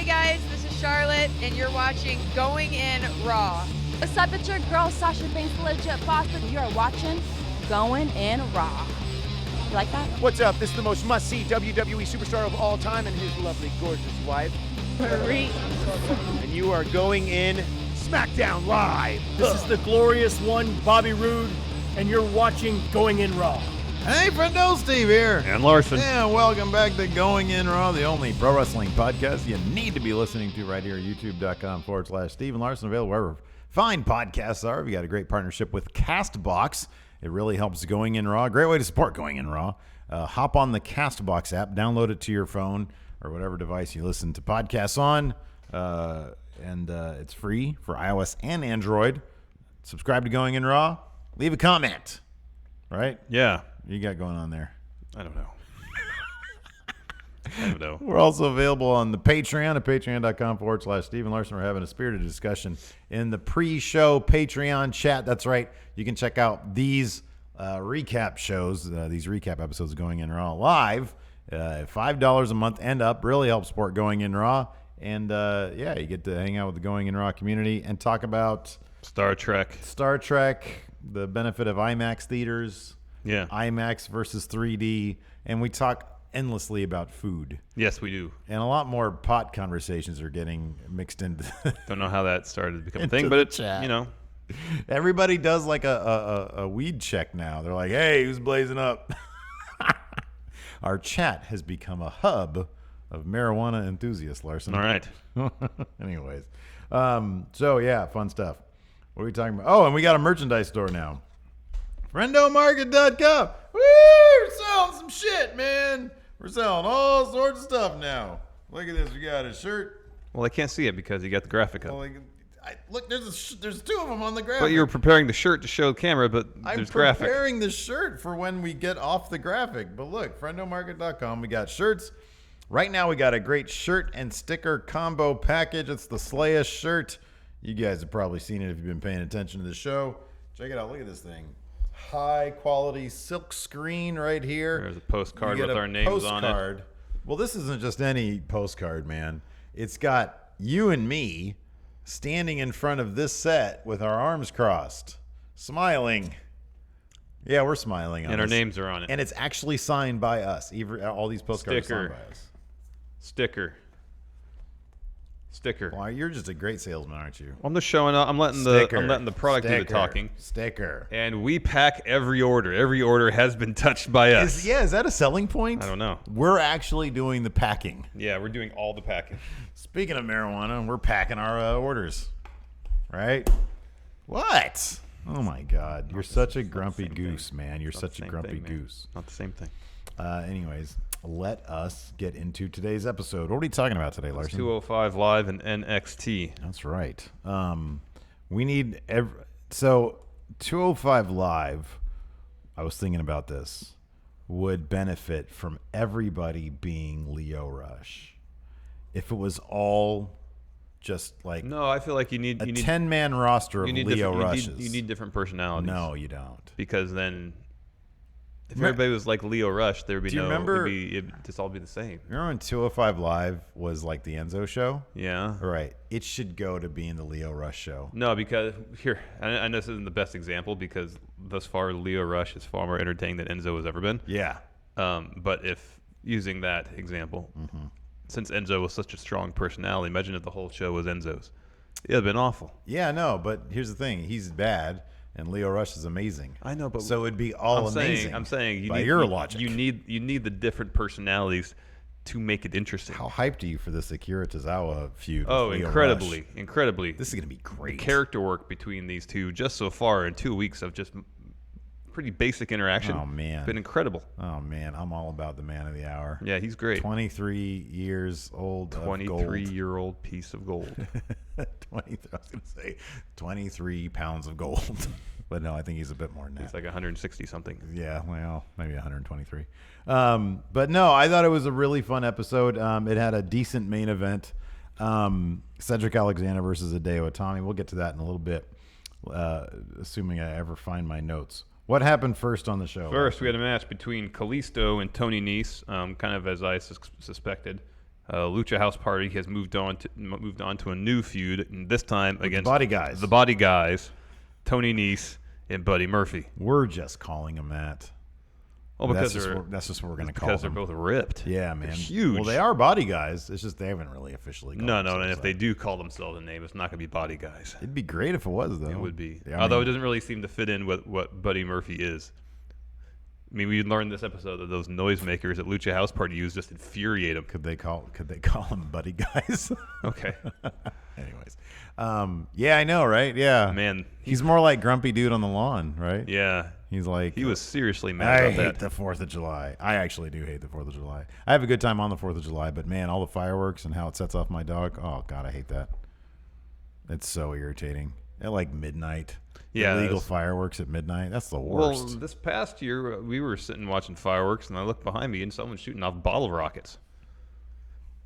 Hey guys, this is Charlotte, and you're watching Going In Raw. What's up, it's your girl Sasha Banks, legit boss, and you're watching Going In Raw. You like that? What's up? This is the most must-see WWE superstar of all time and his lovely, gorgeous wife, Marie. and you are going in SmackDown Live. This is the glorious one, Bobby Roode, and you're watching Going In Raw. Hey, friendo, Steve here. And Larson. Yeah, welcome back to Going In Raw, the only pro wrestling podcast you need to be listening to right here at youtube.com/Steve and Larson, available wherever fine podcasts are. We got a great partnership with CastBox. It really helps Going In Raw. Great way to support Going In Raw. Hop on the CastBox app, download it to your phone or whatever device you listen to podcasts on, and it's free for iOS and Android. Subscribe to Going In Raw. Leave a comment. Right? Yeah. You got going on there? I don't know. I don't know. We're also available on the Patreon at patreon.com/Steve and Larson. We're having a spirited discussion in the pre-show Patreon chat. That's right. You can check out these recap shows, these recap episodes Going In Raw live, $5 a month and up. Really helps support Going In Raw. And, yeah, you get to hang out with the Going In Raw community and talk about Star Trek, the benefit of IMAX theaters. Yeah. IMAX versus 3D, and we talk endlessly about food. Yes, we do. And a lot more pot conversations are getting mixed into. Don't know how that started to become a thing, but it's, you know. Everybody does like a weed check now. They're like, hey, who's blazing up? Our chat has become a hub of marijuana enthusiasts, Larson. All right. Anyways. So, yeah, fun stuff. What are we talking about? Oh, and we got a merchandise store now. FriendoMarket.com. Woo! We're selling some shit, man. We're selling all sorts of stuff now. Look at this. We got a shirt. Well, I can't see it because you got the graphic up. Well, look, there's two of them on the graphic. But you were preparing the shirt to show the camera, but there's graphic. I'm preparing the shirt for when we get off the graphic. But look, FriendoMarket.com. We got shirts. Right now, we got a great shirt and sticker combo package. It's the Slayest shirt. You guys have probably seen it if you've been paying attention to the show. Check it out. Look at this thing. High quality silk screen right here. There's a postcard with our names on it. Well, this isn't just any postcard, man. It's got you and me standing in front of this set with our arms crossed, smiling. Yeah, we're smiling. And our names are on it. And it's actually signed by us. All these postcards are signed by us. Sticker. Well, you're just a great salesman, aren't you? I'm just showing up. I'm letting the product do the talking. Sticker. And we pack every order. Every order has been touched by us. Is that a selling point? I don't know. We're actually doing the packing. Yeah, we're doing all the packing. Speaking of marijuana, we're packing our orders. Right? What? Oh, my God. You're such a grumpy goose, man. You're such a grumpy goose. Not the same thing. Anyways, let us get into today's episode. What are we talking about today, Larson? 205 Live and NXT. That's right. We need so 205 Live, I was thinking about this, would benefit from everybody being Lio Rush. If it was all just like no, I feel like you need 10-man roster of Lio Rushes. You need different personalities. No, you don't. Because then if everybody was like Lio Rush, there would be it'd just all be the same. Remember when 205 Live was like the Enzo show? Yeah. Right. It should go to being the Lio Rush show. No, because here, I know this isn't the best example because thus far Lio Rush is far more entertaining than Enzo has ever been. Yeah. But if using that example, since Enzo was such a strong personality, imagine if the whole show was Enzo's. It would have been awful. Yeah, no, but here's the thing. He's bad. And Lio Rush is amazing. I know, but so it'd be all amazing. I'm saying your logic. You need the different personalities to make it interesting. How hyped are you for this Akira Tozawa feud? Oh, with Lio incredibly. This is gonna be great. The character work between these two just so far in 2 weeks of just pretty basic interaction. Oh man, been incredible. Oh man, I'm all about the man of the hour. Yeah, he's great. 23 years old. 23-year-old piece of gold. I was gonna say 23 pounds of gold, but no, I think he's a bit more than that. He's like 160 something. Yeah, well, maybe 123. But no, I thought it was a really fun episode. It had a decent main event. Cedric Alexander versus Hideo Itami. We'll get to that in a little bit, assuming I ever find my notes. What happened first on the show? First, we had a match between Kalisto and Tony Nese, kind of as I suspected. Lucha House Party has moved on to a new feud, and this time against the Body Guys, Tony Nese and Buddy Murphy. We're just calling them that. Well, because that's just what we're going to call them. Because they're both ripped. Yeah, man. They're huge. Well, they are Body Guys. It's just they haven't really officially called themselves and if that. they do call themselves a name, it's not going to be Body Guys. It'd be great if it was, though. It would be. Yeah, Although it doesn't really seem to fit in with what Buddy Murphy is. I mean, we learned this episode that those noisemakers at Lucha House Party use just infuriate them. Could they call them Buddy Guys? Okay. Anyways, yeah, I know, right? Yeah, Man, he's more like Grumpy Dude on the lawn, right? Yeah, he's like he was seriously mad I about that. hate the 4th of July. I actually do hate the 4th of July. I have a good time on the 4th of July, but man, all the fireworks and how it sets off my dog. Oh God, I hate that. It's so irritating. At like midnight. Yeah, illegal fireworks at midnight. That's the worst. Well, this past year we were sitting watching fireworks, and I looked behind me, and someone's shooting off bottle rockets,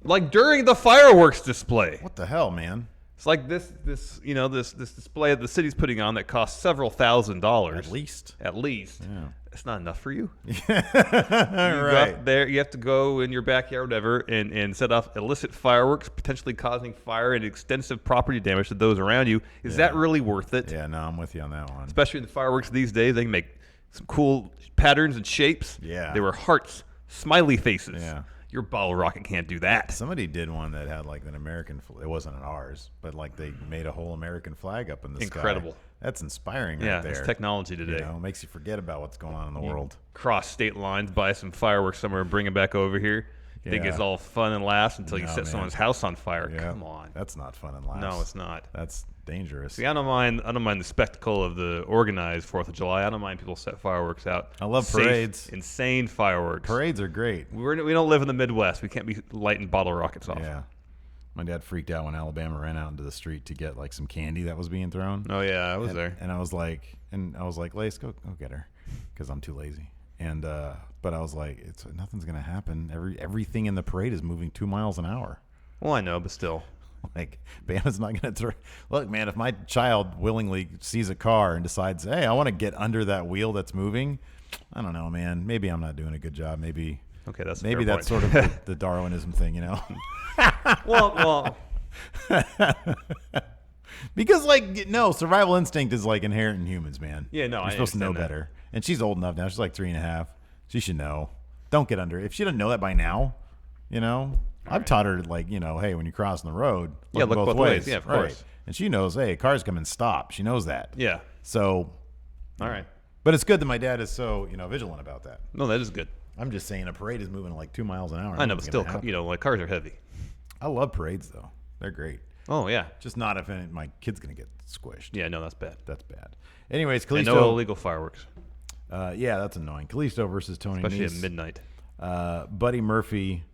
like during the fireworks display. What the hell, man? It's like this display that the city's putting on that costs several $1,000s. At least. Yeah. It's not enough for you. Right. There, you have to go in your backyard, whatever, and set off illicit fireworks, potentially causing fire and extensive property damage to those around you. Is that really worth it? Yeah, no, I'm with you on that one. Especially the fireworks these days, they can make some cool patterns and shapes. Yeah. They were hearts, smiley faces. Yeah. Your bottle rocket can't do that. Somebody did one that had like an American. It wasn't an ours, but like they made a whole American flag up in the sky. Incredible. That's inspiring, right there. Yeah, it's technology today. You know, it makes you forget about what's going on in the world. Cross state lines, buy some fireworks somewhere, and bring it back over here. You think it's all fun and laughs until you set someone's house on fire. Yeah. Come on. That's not fun and laughs. No, it's not. That's dangerous. See, I don't mind the spectacle of the organized 4th of July. I don't mind people set fireworks out. I love Safe, parades. Insane fireworks. Parades are great. We don't live in the Midwest. We can't be lighting bottle rockets off. Yeah. My dad freaked out when Alabama ran out into the street to get like some candy that was being thrown. Oh yeah, I was there. And I was like, Lace, go get her, because I'm too lazy. And but I was like, nothing's gonna happen. Everything in the parade is moving 2 miles an hour. Well, I know, but still. Like, Bama's not going to throw. Look, man, if my child willingly sees a car and decides, hey, I want to get under that wheel that's moving, I don't know, man. Maybe I'm not doing a good job. Maybe. Okay, that's sort of the Darwinism thing, you know. well. Because survival instinct is like inherent in humans, man. Yeah, no, you're supposed to know better. And she's old enough now. She's like 3.5. She should know. Don't get under. If she doesn't know that by now, you know. I've taught her, like, hey, when you're crossing the road, look both ways. Yeah, of course. And she knows, hey, a car's coming, stop. She knows that. Yeah. So. All right. But it's good that my dad is so, vigilant about that. No, that is good. I'm just saying a parade is moving like 2 miles an hour. I know, but still, like cars are heavy. I love parades, though. They're great. Oh, yeah. Just not if my kid's going to get squished. Yeah, no, that's bad. That's bad. Anyways, Kalisto. And no illegal fireworks. Yeah, that's annoying. Kalisto versus Tony Nese. Especially at midnight. Buddy Murphy.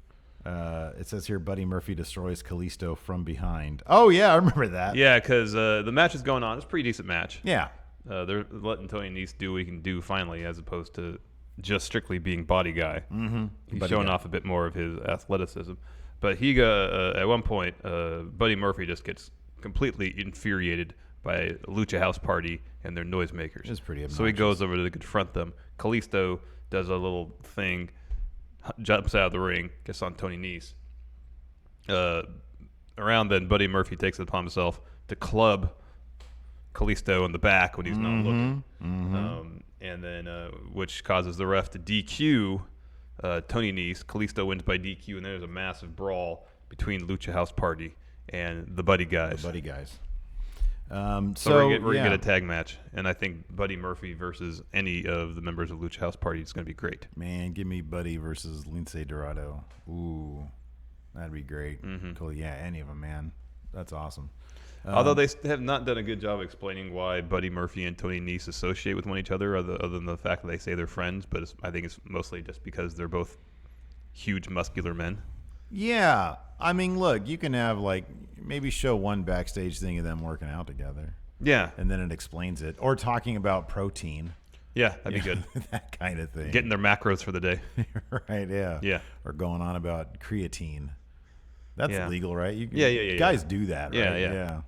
It says here, Buddy Murphy destroys Kalisto from behind. Oh, yeah, I remember that. Yeah, because the match is going on. It's a pretty decent match. Yeah. They're letting Tony Nese do what he can do finally, as opposed to just strictly being body guy. Mm-hmm. He's showing off a bit more of his athleticism. But he at one point, Buddy Murphy just gets completely infuriated by Lucha House Party and their noisemakers. It's pretty obnoxious. So he goes over to confront them. Kalisto does a little thing, jumps out of the ring, gets on Tony Nese. Around then, Buddy Murphy takes it upon himself to club Kalisto in the back when he's not looking. Mm-hmm. And then, which causes the ref to DQ Tony Nese. Kalisto wins by DQ, and there's a massive brawl between Lucha House Party and the Buddy Guys. The Buddy Guys. So we're going to get a tag match, and I think Buddy Murphy versus any of the members of Lucha House Party is going to be great. Man, give me Buddy versus Lince Dorado. Ooh, that'd be great. Mm-hmm. Cool. Yeah, any of them, man. That's awesome. Although they have not done a good job explaining why Buddy Murphy and Tony Nese associate with one each other, other than the fact that they say they're friends, but I think it's mostly just because they're both huge, muscular men. Yeah. I mean, look, you can have, like, maybe show one backstage thing of them working out together. Yeah. And then it explains it. Or talking about protein. Yeah, that'd be good. That kind of thing. Getting their macros for the day. Right, yeah. Yeah. Or going on about creatine. That's legal, right? Yeah. Guys do that, right? Yeah.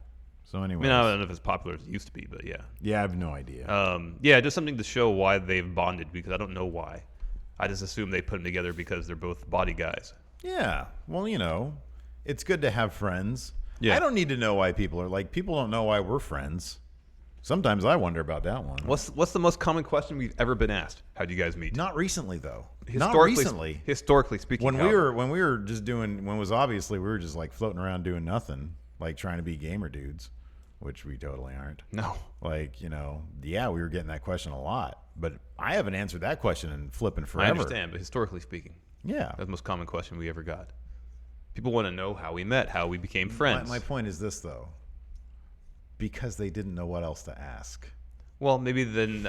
So anyway. I mean, I don't know if it's popular as it used to be, but yeah. Yeah, I have no idea. Yeah, just something to show why they've bonded, because I don't know why. I just assume they put them together because they're both body guys. Yeah. Well, it's good to have friends. Yeah. I don't need to know why people are like. People don't know why we're friends. Sometimes I wonder about that one. What's the most common question we've ever been asked? How do you guys meet? Not recently, though. Historically, Not recently. Historically speaking, When we were just doing, when it was obviously we were just like floating around doing nothing, like trying to be gamer dudes, which we totally aren't. No. Like, yeah, we were getting that question a lot, but I haven't answered that question in flipping forever. I understand, but historically speaking, yeah, that's the most common question we ever got. People want to know how we met, how we became friends. My point is this, though, because they didn't know what else to ask. Well, maybe then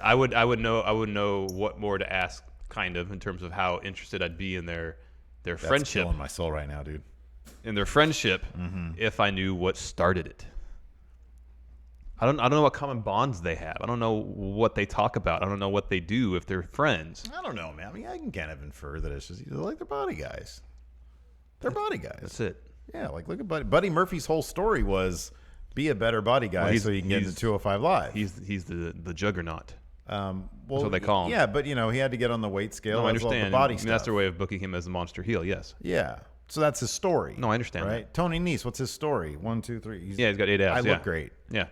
I would know what more to ask, kind of, in terms of how interested I'd be in their That's friendship. killing my soul right now, dude. In their friendship, if I knew what started it. I don't know what common bonds they have. I don't know what they talk about. I don't know what they do if they're friends. I don't know, man. I mean, I can kind of infer that it's just like they're body guys. They're body guys. That's it. Yeah, like look at Buddy Murphy's whole story was be a better body guy so you can get into 205 Live. He's the juggernaut. Well, That's what they call him. Yeah, but he had to get on the weight scale. No, I as well as understand. the body I mean, that's stuff. their way of booking him as the monster heel. Yes. Yeah. So that's his story. No, I understand Right? that. Tony Nese, what's his story? 1, 2, 3. He's got 8 abs. I yeah. look great. Yeah.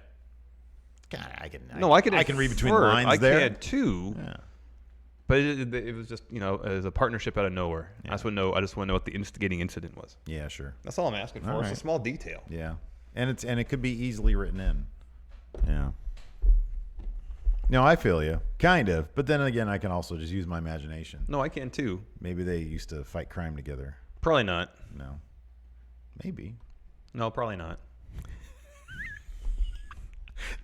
God, I can read between infer. lines I there. can too. Yeah. But it was just as a partnership out of nowhere. Yeah. I just want to know what the instigating incident was. Yeah, sure. That's all I'm asking for. All It's right. a small detail. Yeah. And it could be easily written in. Yeah. No, I feel you. Kind of. But then again, I can also just use my imagination. No, I can too. Maybe they used to fight crime together. Probably not. No. Maybe. No, probably not.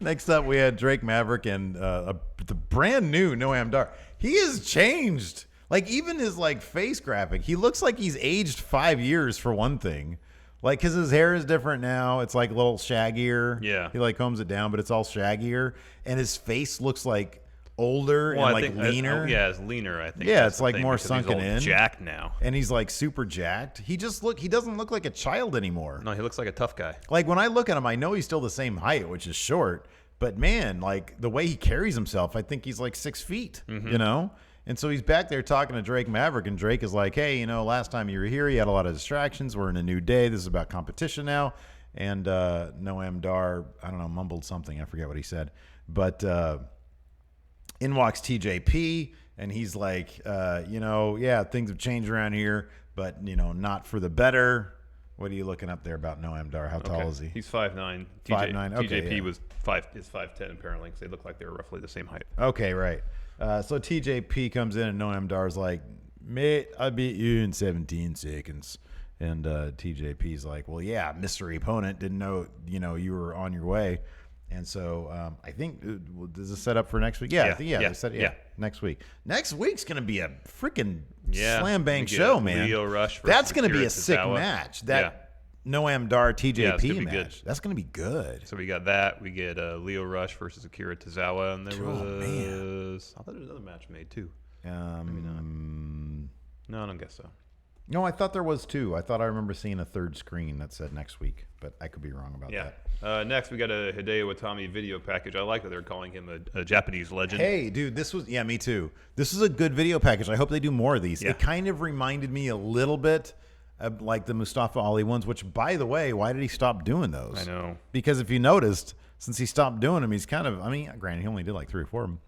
Next up, we had Drake Maverick and the brand new Noam Dar. He has changed. Like, even his, face graphic, he looks like he's aged 5 years for one thing. Like, because his hair is different now. It's, a little shaggier. Yeah. He, combs it down, but it's all shaggier. And his face looks, older and, leaner. It's leaner, I think. Yeah, That's it's, the thing, more because sunken he's all in. jacked now. And he's, super jacked. He doesn't look like a child anymore. No, he looks like a tough guy. Like, when I look at him, I know he's still the same height, which is short. But, man, the way he carries himself, I think he's 6 feet, And so he's back there talking to Drake Maverick, and Drake is like, hey, last time you were here, you had a lot of distractions. We're in a new day. This is about competition now. And Noam Dar, I don't know, mumbled something. I forget what he said. But in walks TJP, and he's like, yeah, things have changed around here, but, not for the better. What are you looking up there about Noam Dar? How tall is he? He's 5'9". 5'9", okay, TJP yeah. is 5'10", apparently, because they look like they were roughly the same height. Okay, right. So TJP comes in, and Noam Dar's like, mate, I beat you in 17 seconds. And TJP's like, well, yeah, mystery opponent. Didn't know, you were on your way. And so I think, does this set up for next week? Yeah, they set next week. Next week's going to be a freaking slam bang show, man. Leo Rush versus That's going to be a Akira sick Tozawa. match. That Noam Dar TJP match. Good. That's going to be good. So we got that. We get Leo Rush versus Akira Tozawa, and there was. Man. I thought there was another match made too. Maybe not. No, I don't guess so. No, I thought there was two. I thought I remember seeing a third screen that said next week, but I could be wrong about that. Next, we got a Hideo Itami video package. I like that they're calling him a Japanese legend. Hey, dude, me too. This is a good video package. I hope they do more of these. Yeah. It kind of reminded me a little bit of like the Mustafa Ali ones, which, by the way, why did he stop doing those? I know. Because if you noticed, since he stopped doing them, he's kind of, granted, he only did 3 or 4 of them.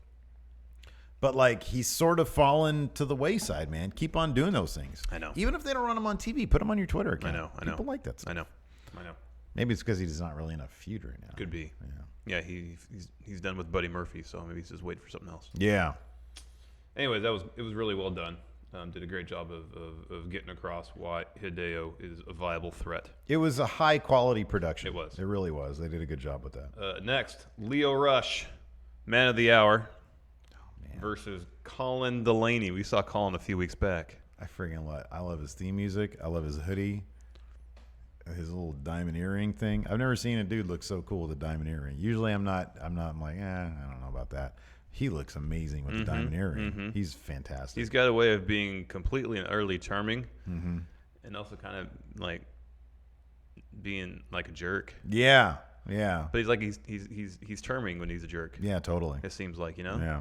But, he's sort of fallen to the wayside, man. Keep on doing those things. I know. Even if they don't run them on TV, put them on your Twitter account. I know. People like that stuff. I know. Maybe it's because he's not really in a feud right now. Could be. Yeah, he's done with Buddy Murphy, so maybe he's just waiting for something else. Yeah. Anyways, it was really well done. Did a great job of getting across why Hideo is a viable threat. It was a high-quality production. It was. It really was. They did a good job with that. Next, Leo Rush, Man of the Hour, versus Colin Delaney. We saw Colin a few weeks back. I love his theme music. I love his hoodie. His little diamond earring thing. I've never seen a dude look so cool with a diamond earring. Usually I'm like, I don't know about that. He looks amazing with the diamond earring. He's fantastic. He's got a way of being completely and utterly charming, and also kind of like being like a jerk. Yeah. But he's charming when he's a jerk. Yeah, totally. It seems like, Yeah,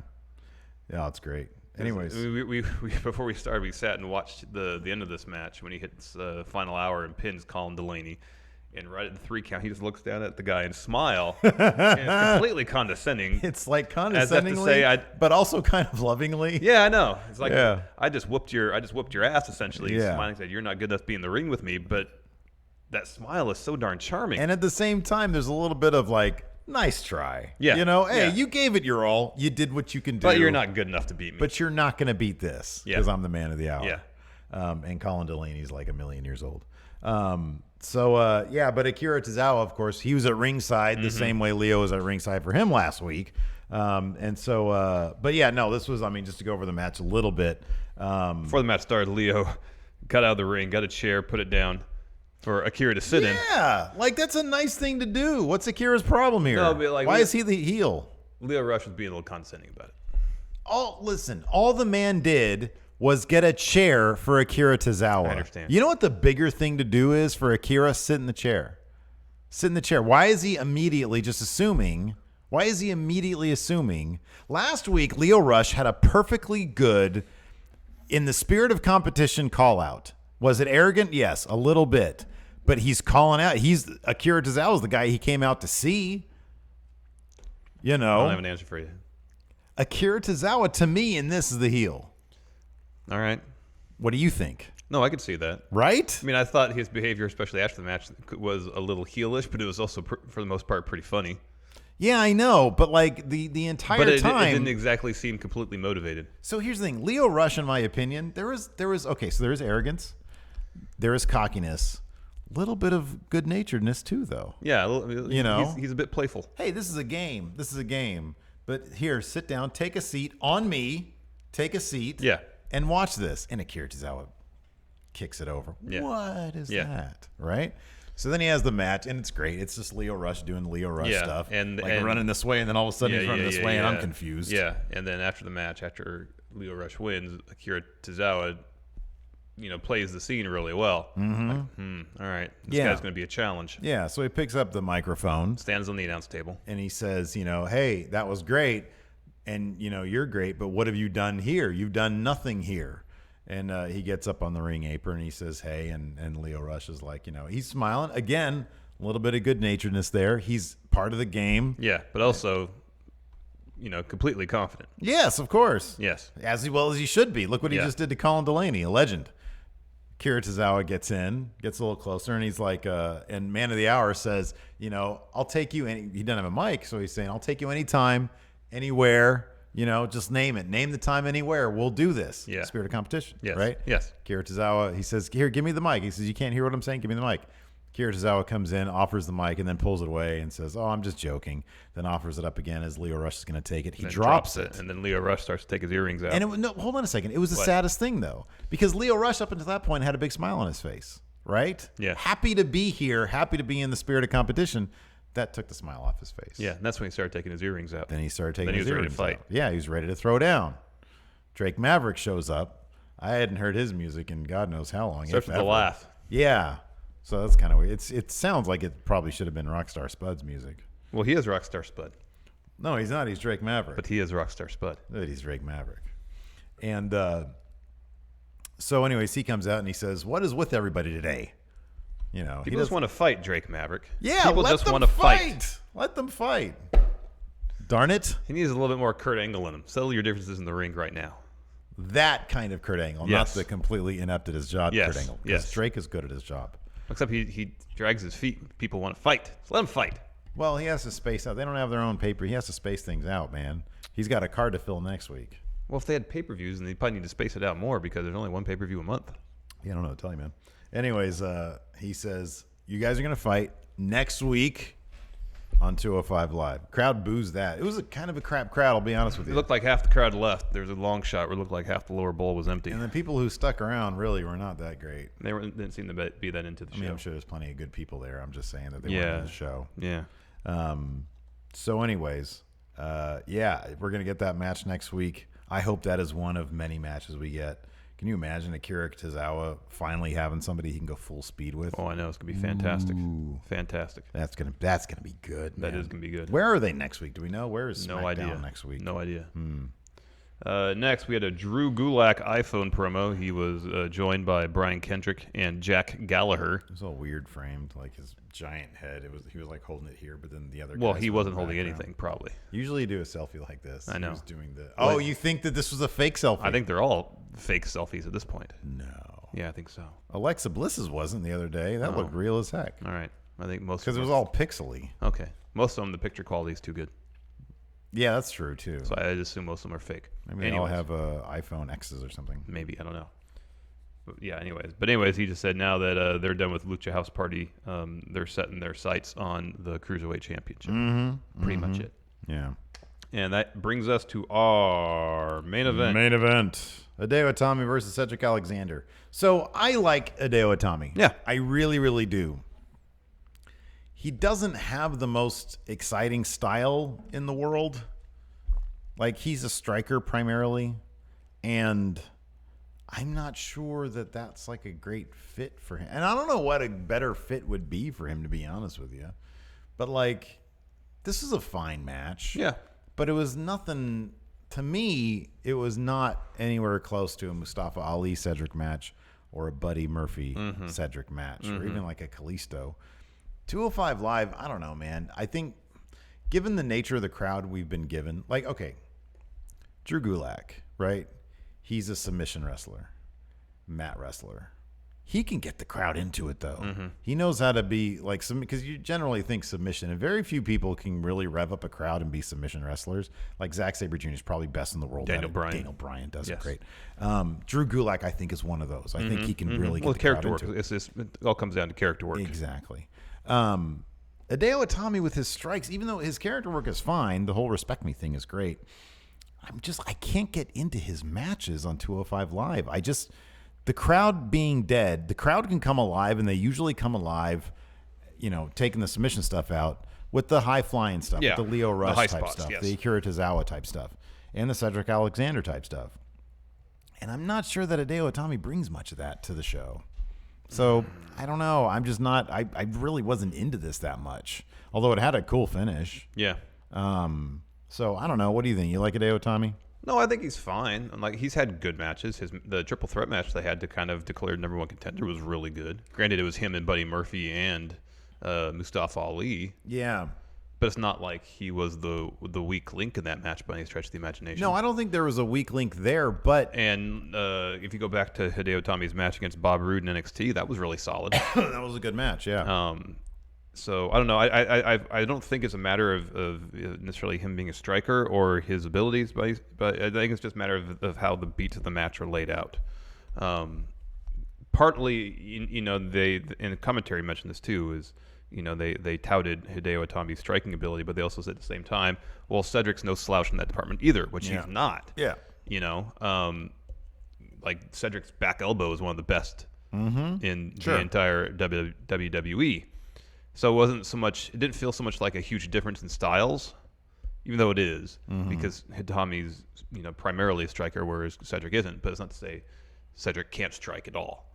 it's great. Anyways, we before we started, we sat and watched the end of this match when he hits the final hour and pins Colin Delaney. And right at the 3 count, he just looks down at the guy and smile. And it's completely condescending. it's like As condescendingly, if to say, but also kind of lovingly. yeah, I know. It's like Yeah. I just whooped your ass essentially. He's Yeah. smiling, said, "You're not good enough to be in the ring with me." But that smile is so darn charming. And at the same time, there's a little bit of like, nice try. Yeah. You know, hey, Yeah. you gave it your all. You did what you can do. but you're not good enough to beat me. But you're not going to beat this Yeah. because I'm the man of the hour. Yeah. And Colin Delaney's like 1,000,000 years old. But Akira Tozawa, of course, he was at ringside the same way Leo was at ringside for him last week. This was, just to go over the match a little bit. Before the match started, Leo got out of the ring, got a chair, put it down for Akira to sit in. Yeah, like that's a nice thing to do. What's Akira's problem here? No, but, like, why is he the heel? Leo Rush was being a little condescending about it. All the man did was get a chair for Akira Tozawa. I understand. You know what the bigger thing to do is for Akira? Sit in the chair. Sit in the chair. Why is he immediately just assuming? Why is he immediately assuming? Last week, Leo Rush had a perfectly good, in the spirit of competition, call out. Was it arrogant? Yes, a little bit. But he's calling out. Akira Tozawa's the guy he came out to see. You I know. don't have an answer for you. Akira Tozawa, to me, in this is the heel. All right. What do you think? No, I could see that. Right? I mean, I thought his behavior, especially after the match, was a little heelish, but it was also, for the most part, pretty funny. Yeah, I know, but like the entire But it time. didn't exactly seem completely motivated. So here's the thing: Leo Rush, in my opinion, there is arrogance, there is cockiness, a little bit of good naturedness too, though. Yeah, You know? he's a bit playful. Hey, this is a game. But here, sit down, take a seat on me, take a seat. Yeah. And watch this. And Akira Tozawa kicks it over. Yeah. What is Yeah. that? Right? So then he has the match, and it's great. It's just Leo Rush doing Leo Rush Yeah, stuff. and running this way, and then all of a sudden he's running this way, and I'm confused. Yeah, and then after the match, after Leo Rush wins, Akira Tozawa, plays the scene really well. Mm-hmm. All right, this guy's going to be a challenge. Yeah, so he picks up the microphone. Stands on the announce table. And he says, hey, that was great. And, you're great, but what have you done here? You've done nothing here. And he gets up on the ring apron and he says, hey, and Leo Rush is like, he's smiling. Again, a little bit of good-naturedness there. He's part of the game. Yeah, but also, completely confident. Yes, of course. Yes. As well as he should be. Look what he just did to Colin Delaney, a legend. Akira Tozawa gets a little closer, and he's like, and Man of the Hour says, I'll take you. And he doesn't have a mic, so he's saying, I'll take you anytime, anywhere, just name it. Name the time, anywhere. We'll do this. Yeah. Spirit of competition. Yes. Right? Yes. Akira Tozawa, he says, here, give me the mic. He says, you can't hear what I'm saying? Give me the mic. Akira Tozawa comes in, offers the mic, and then pulls it away and says, I'm just joking. Then offers it up again as Leo Rush is going to take it. He Then drops it. and then Leo Rush starts to take his earrings out. And hold on a second. It was the saddest thing, though, because Leo Rush up until that point had a big smile on his face, right? Yeah. Happy to be here, happy to be in the spirit of competition. That took the smile off his face. Yeah, and that's when he started taking his earrings out. Then he started taking Then his he was ready earrings to fight. out. Yeah, he was ready to throw down. Drake Maverick shows up. I hadn't heard his music in God knows how long. Starts if with a ever. laugh. Yeah. So that's kind of weird. It sounds like it probably should have been Rockstar Spud's music. Well, he is Rockstar Spud, No, he's not. He's Drake Maverick. but he is Rockstar Spud. He's Drake Maverick. And so anyways, he comes out and he says, what is with everybody today? He People just want to fight Drake Maverick. Yeah, people let just them want to fight. Let them fight. Darn it. He needs a little bit more Kurt Angle in him. Settle your differences in the ring right now. That kind of Kurt Angle, Yes. not the completely inept at his job Yes, Kurt Angle. Because yes. Drake is good at his job. Except he drags his feet. People want to fight. So let him fight. Well, he has to space out. They don't have their own paper. He has to space things out, man. He's got a card to fill next week. Well, if they had pay-per-views, then they probably need to space it out more because there's only one pay-per-view a month. Yeah, I don't know what to tell you, man. Anyways, he says, you guys are going to fight next week on 205 Live. Crowd boos that. It was a kind of a crap crowd, I'll be honest with It you. looked like half the crowd left. There was a long shot where it looked like half the lower bowl was empty. And the people who stuck around really were not that great. They didn't seem to be that into the show. I mean, I'm sure there's plenty of good people there. I'm just saying that they weren't Yeah. in the show. Yeah. So anyways, yeah, we're going to get that match next week. I hope that is one of many matches we get. Can you imagine Akira Tozawa finally having somebody he can go full speed with? Oh, I know. It's going to be fantastic. Ooh. Fantastic. That's gonna be good. That man. is going to be good. Where are they next week? Do we know? Where is No SmackDown idea. next week? No idea. Next, we had a Drew Gulak iPhone promo. He was joined by Brian Kendrick and Jack Gallagher. It was all weird framed, like his giant head. He was like holding it here, but then the other. Well, guys he were in wasn't the holding background. anything, probably. Usually you do a selfie like this. I know. He was doing the. Oh, you think that this was a fake selfie? I think they're all fake selfies at this point. No. Yeah, I think so. Alexa Bliss's wasn't the other day. That looked real as heck. All right. I think most Because it was all pixely. Okay. Most of them, the picture quality is too good. Yeah, that's true too. So I assume most of them are fake. Maybe they all have iPhone X's or something. Maybe, I don't know. But anyways, he just said now that they're done with Lucha House Party, they're setting their sights on the Cruiserweight Championship. Pretty much it. Yeah. And that brings us to our main event. Main event. Hideo Itami versus Cedric Alexander. So I like Hideo Itami. Yeah. I really, really do. He doesn't have the most exciting style in the world. Like, he's a striker primarily. And I'm not sure that that's like a great fit for him. And I don't know what a better fit would be for him, to be honest with you. But, like, this is a fine match. Yeah. But it was nothing, to me, it was not anywhere close to a Mustafa Ali Cedric match or a Buddy Murphy Cedric match or even like a Kalisto. 205 Live, I don't know, man. I think given the nature of the crowd we've been given, like, okay, Drew Gulak, right? He's a submission wrestler, mat wrestler. He can get the crowd into it, though. He knows how to be like some, because you generally think submission, and very few people can really rev up a crowd and be submission wrestlers. Like Zack Sabre Jr. is probably best in the world. Daniel Bryan. Daniel Bryan does it great. Drew Gulak, I think, is one of those. I think he can really get the character crowd work. into it. It all comes down to character work. Exactly. Hideo Itami with his strikes, even though his character work is fine, the whole respect me thing is great. I can't get into his matches on 205 Live. The crowd being dead, the crowd can come alive, and they usually come alive, taking the submission stuff out with the high flying stuff, with the Leo Rush high type spots, stuff, yes. the Akira Tozawa type stuff, and the Cedric Alexander type stuff. And I'm not sure that Hideo Itami brings much of that to the show. So I don't know. I'm just not. I really wasn't into this that much. Although it had a cool finish. Yeah. So I don't know. What do you think? You like Hideo Itami? No, I think he's fine. Like, he's had good matches. The triple threat match they had to kind of declare number one contender was really good. Granted, it was him and Buddy Murphy and Mustafa Ali. Yeah. But it's not like he was the weak link in that match by any stretch of the imagination. No, I don't think there was a weak link there. But And if you go back to Hideo Itami's match against Bob Roode in NXT, that was really solid. that was a good match. Yeah. So I don't know. I don't think it's a matter of necessarily him being a striker or his abilities, but I think it's just a matter of how the beats of the match are laid out. Partly, they in the commentary mentioned this too, is they touted Hideo Itami's striking ability, but they also said at the same time, well, Cedric's no slouch in that department either, which he's not. Yeah. Like Cedric's back elbow is one of the best in the entire WWE. So it didn't feel so much like a huge difference in styles, even though it is, because Itami's, primarily a striker, whereas Cedric isn't, but it's not to say Cedric can't strike at all.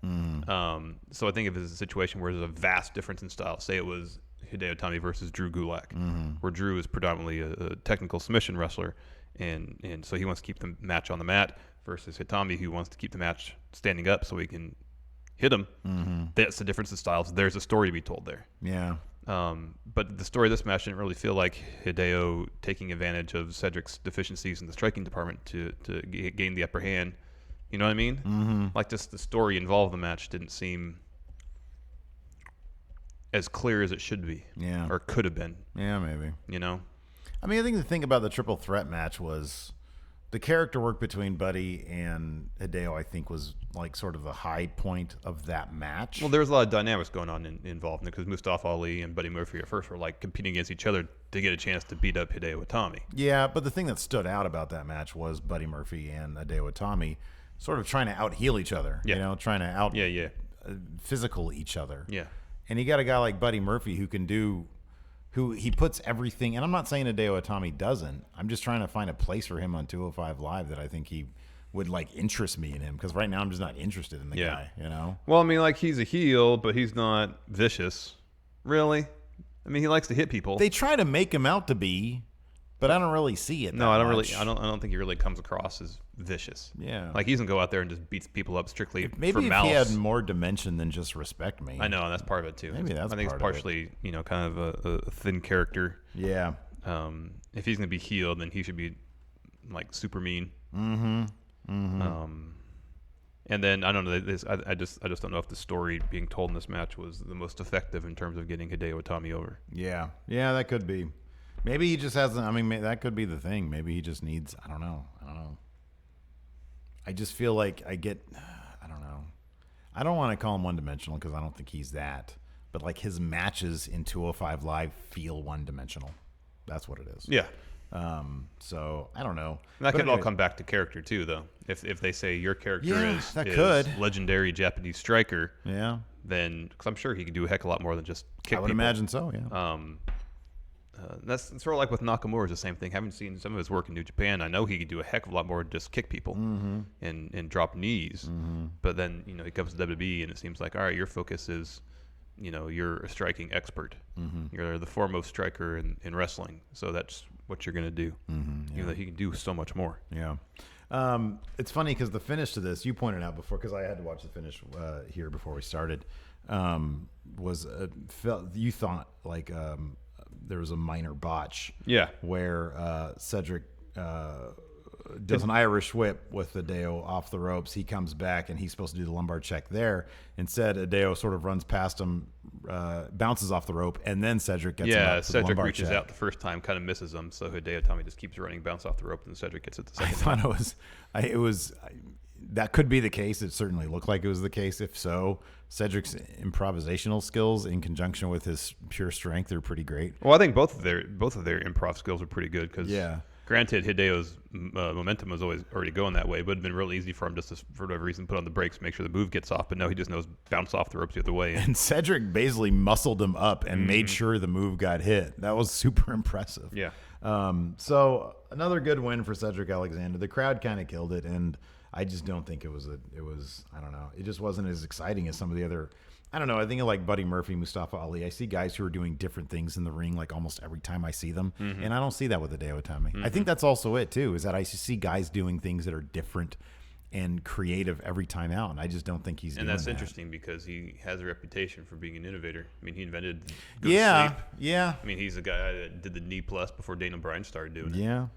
So I think if it's a situation where there's a vast difference in style, say it was Hideo Itami versus Drew Gulak, where Drew is predominantly a technical submission wrestler, and so he wants to keep the match on the mat, versus Itami, who wants to keep the match standing up so he can hit him. That's the difference in styles. There's a story to be told there. Yeah. But the story of this match didn't really feel like Hideo taking advantage of Cedric's deficiencies in the striking department to gain the upper hand. You know what I mean? Like, just the story involved in the match didn't seem as clear as it should be. Yeah. Or could have been. Yeah, maybe. I mean, I think the thing about the triple threat match was the character work between Buddy and Hideo, I think, was like sort of the high point of that match. Well, there was a lot of dynamics going on involved, because Mustafa Ali and Buddy Murphy at first were like competing against each other to get a chance to beat up Hideo Itami. Yeah, but the thing that stood out about that match was Buddy Murphy and Hideo Itami sort of trying to out-heel each other, trying to out physical each other. Yeah. And you got a guy like Buddy Murphy who he puts everything, and I'm not saying Hideo Itami doesn't. I'm just trying to find a place for him on 205 Live that I think he would interest me in him, because right now I'm just not interested in the guy, Well, I mean, like, he's a heel, but he's not vicious. Really? I mean, he likes to hit people. They try to make him out to be, but I don't really see it. No, that I don't much. really. I don't think he really comes across as vicious. Yeah. Like he doesn't go out there and just beats people up strictly Maybe for if malice. he had more dimension than just respect me. I know, and that's part of it too. Maybe that's I think part it's of it. partially, kind of a thin character. Yeah. If he's gonna be healed, then he should be like super mean. And then I don't know. I just don't know if the story being told in this match was the most effective in terms of getting Hideo Itami over. Yeah. Yeah, that could be. Maybe he just hasn't. I mean, that could be the thing. Maybe he just needs. I don't know. I just feel like I don't know. I don't want to call him one-dimensional because I don't think he's that. But like his matches in 205 Live feel one-dimensional. That's what it is. Yeah. So I don't know. And that But could all anyways, come back to character too, though. If they say your character is legendary Japanese striker, Yeah. then because I'm sure he could do a heck of a lot more than just kick. I would people. imagine so. Yeah. That's sort of like with Nakamura is the same thing. Having seen some of his work in New Japan, I know he could do a heck of a lot more than just kick people and drop knees. But then he comes to WWE and it seems like, all right, your focus is, you're a striking expert. You're the foremost striker in wrestling, so that's what you're gonna do. Even though he can do so much more. Yeah. It's funny because the finish to this, you pointed out before, because I had to watch the finish here before we started, was you thought like there was a minor botch. Yeah. Where Cedric does an Irish whip with Hideo off the ropes. He comes back and he's supposed to do the lumbar check there. Instead, Hideo sort of runs past him, bounces off the rope, and then Cedric gets him up for the Cedric lumbar reaches check. out the first time, kind of misses him, so Hideo Itami just keeps running, bounce off the rope, and Cedric gets it the second time. That could be the case. It certainly looked like it was the case. If so, Cedric's improvisational skills in conjunction with his pure strength are pretty great. Well, I think both of their improv skills are pretty good because, granted, Hideo's momentum was always already going that way, but it'd been real easy for him just to, for whatever reason, put on the brakes, make sure the move gets off. But no, he just knows bounce off the ropes the other way. And Cedric basically muscled him up and made sure the move got hit. That was super impressive. Yeah. So another good win for Cedric Alexander. The crowd kind of killed it, and I just don't think it was I don't know. It just wasn't as exciting as some of the other. I don't know. I think of like Buddy Murphy, Mustafa Ali. I see guys who are doing different things in the ring like almost every time I see them, and I don't see that with Hideo Itami. I think that's also it too. Is that I see guys doing things that are different and creative every time out, and I just don't think he's doing that. And that's interesting because he has a reputation for being an innovator. I mean, he invented go to sleep. Yeah. I mean, he's the guy that did the knee plus before Daniel Bryan started doing it. Yeah.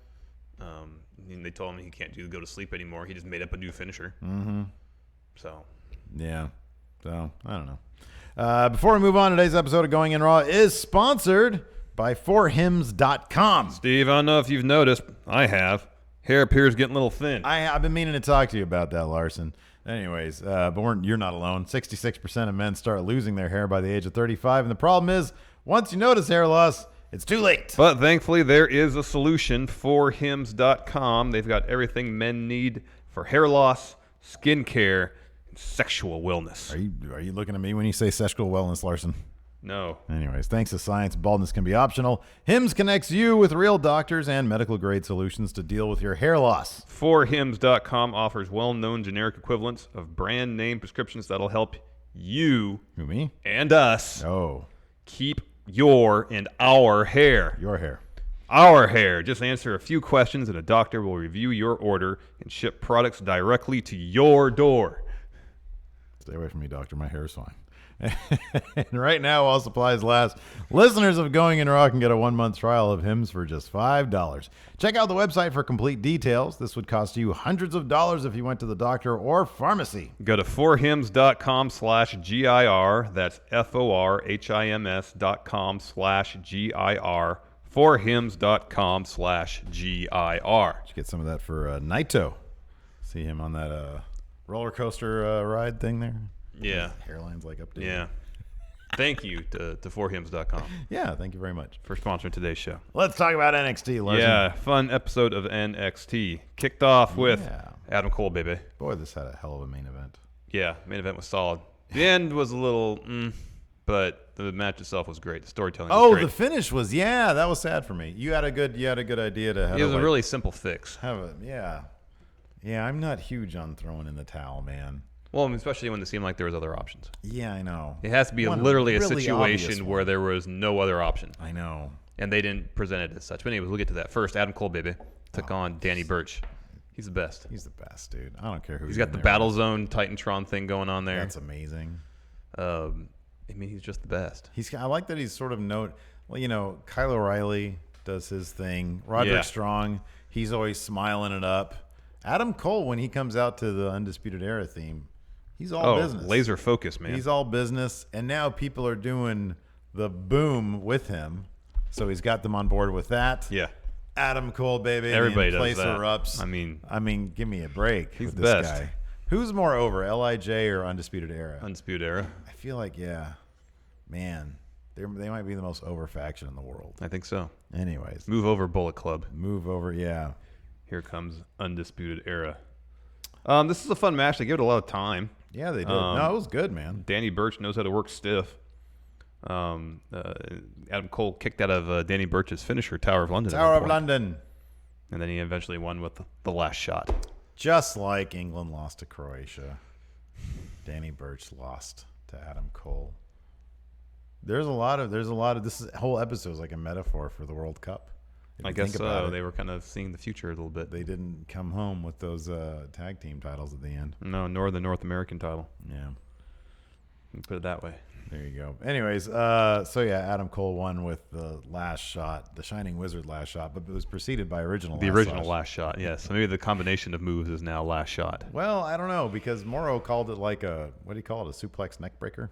And they told him he can't do the go to sleep anymore. He just made up a new finisher. So. Yeah. So, I don't know. Before we move on, today's episode of Going In Raw is sponsored by forhims.com. Steve, I don't know if you've noticed. I have. Hair appears getting a little thin. I've been meaning to talk to you about that, Larson. Anyways, but you're not alone. 66% of men start losing their hair by the age of 35. And the problem is, once you notice hair loss, it's too late. But thankfully, there is a solution. Forhims.com. They've got everything men need for hair loss, skin care, and sexual wellness. Are you looking at me when you say sexual wellness, Larson? No. Anyways, thanks to science, baldness can be optional. Hims connects you with real doctors and medical-grade solutions to deal with your hair loss. Forhims.com offers well-known generic equivalents of brand-name prescriptions that'll help you Who, me? and us Oh, keep your and our hair. your hair. Our hair. Just answer a few questions and a doctor will review your order and ship products directly to your door. Stay away from me, doctor. My hair is fine. And right now, while supplies last, listeners of Going In Raw can get a 1-month trial of Hims for just $5. Check out the website for complete details. This would cost you hundreds of dollars if you went to the doctor or pharmacy. Go to forhims.com/GIR. That's FORHIMS.com/GIR. Forhims.com/GIR. Should get some of that for Naito. See him on that roller coaster ride thing there. Yeah. Hairline's like up there. Yeah. Thank you to forhims.com Yeah, thank you very much. for sponsoring today's show. Let's talk about NXT, Larson. Yeah, fun episode of NXT. Kicked off with Yeah. Adam Cole, baby. Boy, this had a hell of a main event. Yeah, main event was solid. The end was a little, but the match itself was great. The storytelling was great. The finish was, that was sad for me. You had a good idea to have It was a really simple fix. Yeah, I'm not huge on throwing in the towel, man. Well, I mean, especially when it seemed like there was other options. Yeah, I know. It has to be One literally a really obvious situation one. where there was no other option. I know. and they didn't present it as such. But anyways, we'll get to that. First, Adam Cole, baby, took on Danny Birch. He's the best. He's the best, dude. I don't care who. He's got the Battle Zone Titantron thing going on there. That's amazing. I mean, he's just the best. I like that he's sort of Kyle O'Reilly does his thing. Roderick Strong, he's always smiling it up. Adam Cole, when he comes out to the Undisputed Era theme, he's all business. Laser focus, man. He's all business, and now people are doing the boom with him, so he's got them on board with that. Yeah. Adam Cole, baby. Everybody does place that. Erupts. I mean, give me a break. He's with the this best. guy. Who's more over, LIJ or Undisputed Era? Undisputed Era. I feel like, man, they might be the most over faction in the world. I think so. Anyways, Move over, Bullet Club. move over. Yeah, Here comes Undisputed Era. This is a fun match. They give it a lot of time. yeah, they did. No, it was good, man. Danny Birch knows how to work stiff. Adam Cole kicked out of Danny Birch's finisher, Tower of London. at Tower one of point. London, And then he eventually won with the last shot. just like England lost to Croatia. Danny Birch lost to Adam Cole. There's a lot of this whole episode is like a metaphor for the World Cup. If I you guess think about so. it. They were kind of seeing the future a little bit. They didn't come home with those tag team titles at the end. No, nor the North American title. Yeah, You put it that way. there you go. Anyways, Adam Cole won with the last shot, the Shining Wizard last shot, but it was preceded by The original last shot, yes. So maybe the combination of moves is now last shot. Well, I don't know, because Morrow called it like a suplex neck breaker?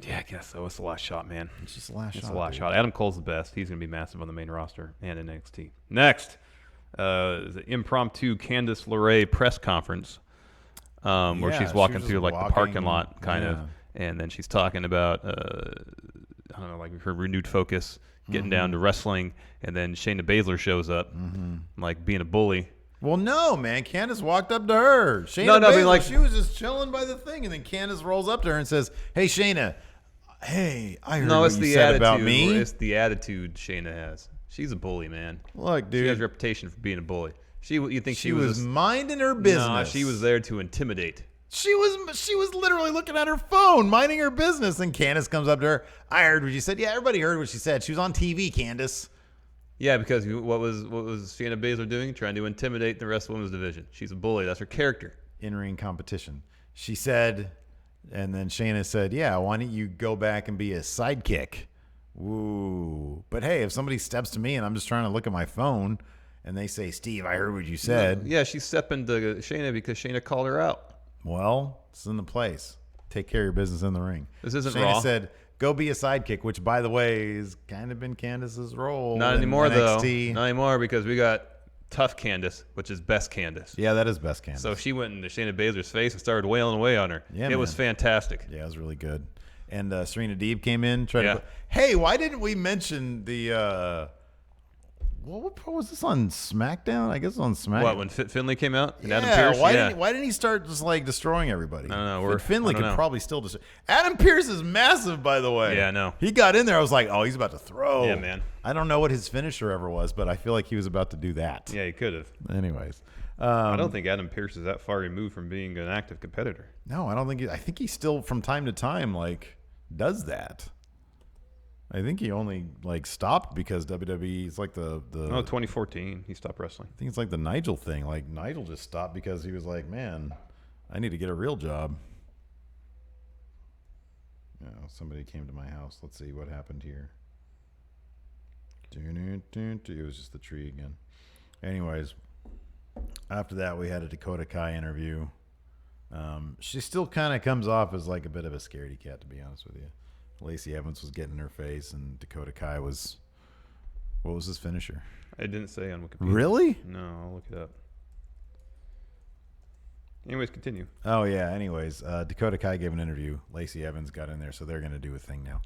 Yeah, I guess so. It's the last shot, man. It's just the last It's shot. the last dude. shot. Adam Cole's the best. He's going to be massive on the main roster and in NXT. Next, the impromptu Candice LeRae press conference where Yeah, she's she walking was through just like the parking walking, lot kind of, yeah. and then she's talking about, I don't know, like her renewed focus, getting down to wrestling, and then Shayna Baszler shows up, like being a bully. Well, no, man. Candice walked up to her. Shayna No, I mean, Baszler, like- she was just chilling by the thing, and then Candice rolls up to her and says, "Hey, Shayna, hey, I heard No, what it's you the said attitude. about me." It's the attitude Shayna has. She's a bully, man. Look, She has dude, a reputation for being a bully. You think she was minding her business. No, she was there to intimidate. She was literally looking at her phone, minding her business, and Candice comes up to her. I heard what you said. Yeah, everybody heard what she said. She was on TV, Candice. Yeah, because what was Shayna Baszler doing? Trying to intimidate the rest of the women's division. She's a bully. That's her character. In-ring competition. She said, and then Shayna said, "Yeah, why don't you go back and be a sidekick?" Woo. But hey, if somebody steps to me and I'm just trying to look at my phone and they say, "Steve, I heard what you said." Yeah, she's stepping to Shayna because Shayna called her out. Well, it's in the place. Take care of your business in the ring. This isn't Shayna Raw. said, "Go be a sidekick," which, by the way, has kind of been Candice's role. Not in anymore, NXT. though. Not anymore because we got tough Candice, which is best Candice. Yeah, that is best Candice. So she went into Shayna Baszler's face and started wailing away on her. Yeah, it was man. fantastic. Yeah, it was really good. And Serena Deeb came in. Tried Yeah. to. Hey, why didn't we mention the? What was this on SmackDown? I guess on SmackDown. What, when Finley came out? And Adam Yeah, Pearce? why didn't he start just like destroying everybody? I don't know. Finley I don't could know. probably still destroy. Adam Pearce is massive, by the way. Yeah, I know. He got in there. I was like, oh, he's about to throw. Yeah, man. I don't know what his finisher ever was, but I feel like he was about to do that. Yeah, he could have. Anyways, I don't think Adam Pearce is that far removed from being an active competitor. no, I don't think. I think he still, from time to time, like does that. I think he only like stopped because WWE. It's like the. No, 2014, he stopped wrestling. I think it's like the Nigel thing. Like Nigel just stopped because he was like, "Man, I need to get a real job." Somebody came to my house. Let's see what happened here. It was just the tree again. Anyways, after that we had a Dakota Kai interview. She still kind of comes off as like a bit of a scaredy cat, to be honest with you. Lacey Evans was getting in her face, and Dakota Kai was. What was his finisher? I didn't say on Wikipedia. Really? No, I'll look it up. Anyways, continue. Oh yeah. Anyways, Dakota Kai gave an interview. Lacey Evans got in there, so they're going to do a thing now.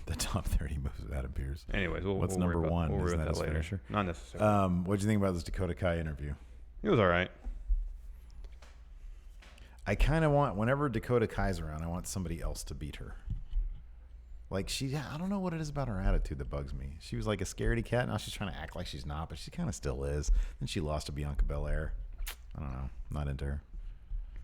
The top 30 moves with Adam Pearce. Anyways, What's we'll number worry about, one? We'll worry Isn't about that that his later. finisher? Not necessarily. What do you think about this Dakota Kai interview? It was all right. I kind of want, whenever Dakota Kai's around, I want somebody else to beat her. Like I don't know what it is about her attitude that bugs me. She was like a scaredy cat. Now she's trying to act like she's not, but she kind of still is. Then she lost to Bianca Belair. I don't know. Not into her.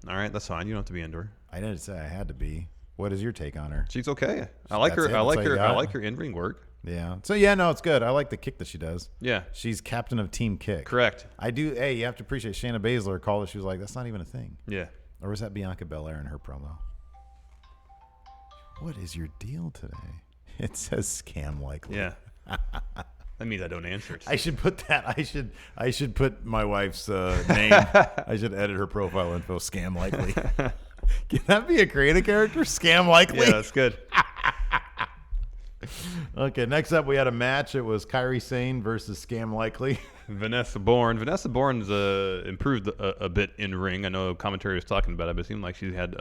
All right, that's fine. You don't have to be into her. I didn't say I had to be. What is your take on her? She's okay. I like her. That's it? I like That's all her. you I got? like her in-ring work. Yeah. So, yeah, no, it's good. I like the kick that she does. Yeah. She's captain of Team Kick. Correct. I do. Hey, you have to appreciate Shayna Baszler called it. She was like, that's not even a thing. Yeah. Or was that Bianca Belair in her promo? What is your deal today? It says scam likely. Yeah. That means I don't answer it. I should put that. I should put my wife's name. I should edit her profile info. Scam likely. Can that be a creative character? Scam likely. Yeah, that's good. Okay, next up we had a match. It was Kairi Sane versus Scam Likely. Vanessa Bourne. Vanessa Bourne's improved a bit in ring. I know commentary was talking about it, but it seemed like she had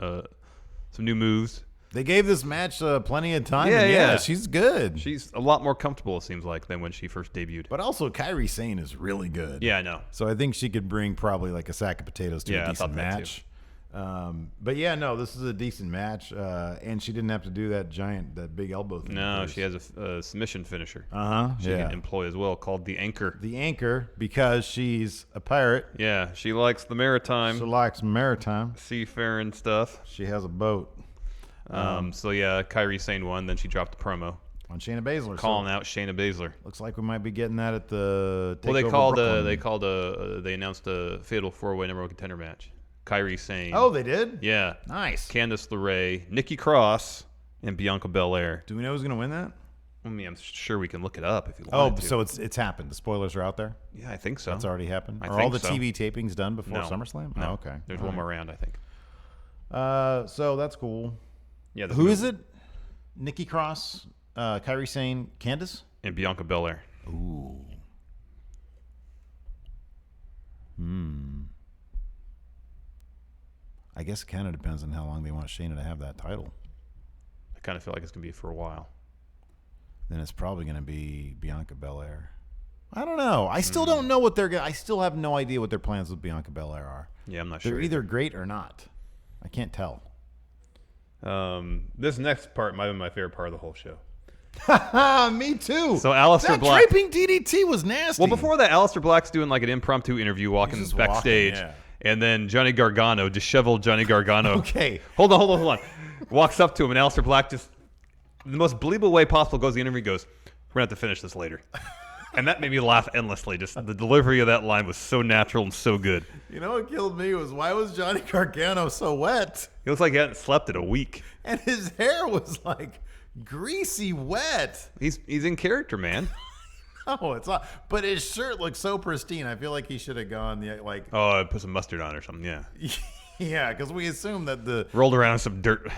some new moves. They gave this match plenty of time. Yeah, and yeah. She's good. She's a lot more comfortable, it seems like, than when she first debuted. But also, Kairi Sane is really good. Yeah, I know. So I think she could bring probably like a sack of potatoes to a decent match. But yeah, no, this is a decent match, and she didn't have to do that big elbow thing. No, she has a submission finisher. She Yeah. can employ as well, called the Anchor. The Anchor, because she's a pirate. Yeah, she likes the maritime, She likes maritime. seafaring stuff. She has a boat. So yeah, Kairi Sane won. Then she dropped the promo On Shayna Baszler. calling out Shayna Baszler. Looks like we might be getting that at the Well, Takeover they announced a fatal 4-way number 1 contender match. Kairi Sane. Oh, they did? Yeah. Nice. Candice LeRae, Nikki Cross, and Bianca Belair. Do we know who's going to win that? I mean, I'm sure we can look it up if you want to. So it's happened. The spoilers are out there? Yeah, I think so. That's already happened? I Are think all the so. TV tapings done before No. SummerSlam? No. Oh, okay. There's All one right. more round, I think. So that's cool. Yeah. Who is it? Nikki Cross, Kairi Sane, Candice? And Bianca Belair. Ooh. I guess it kind of depends on how long they want Shayna to have that title. I kind of feel like it's going to be for a while. Then it's probably going to be Bianca Belair. I don't know. I still don't know what they're going to... I still have no idea what their plans with Bianca Belair are. Yeah, I'm not They're sure. either great or not. I can't tell. This next part might be my favorite part of the whole show. Me too. So Alistair that Black... draping DDT was nasty. Well, before that, Alistair Black's doing like an impromptu interview, walking just backstage, walking, yeah. And then Johnny Gargano, disheveled Johnny Gargano. Okay. Hold on. Walks up to him, and Alistair Black just, the most believable way possible, goes to the interview and goes, "We're going to have to finish this later." And that made me laugh endlessly. Just the delivery of that line was so natural and so good. You know what killed me was why was Johnny Gargano so wet? He looks like he hadn't slept in a week. And his hair was like greasy wet. He's in character, man. Oh, it's not. But his shirt looked so pristine. I feel like he should have gone like. Oh, I put some mustard on or something. Yeah. Yeah, because we assume that the Rolled around in some dirt.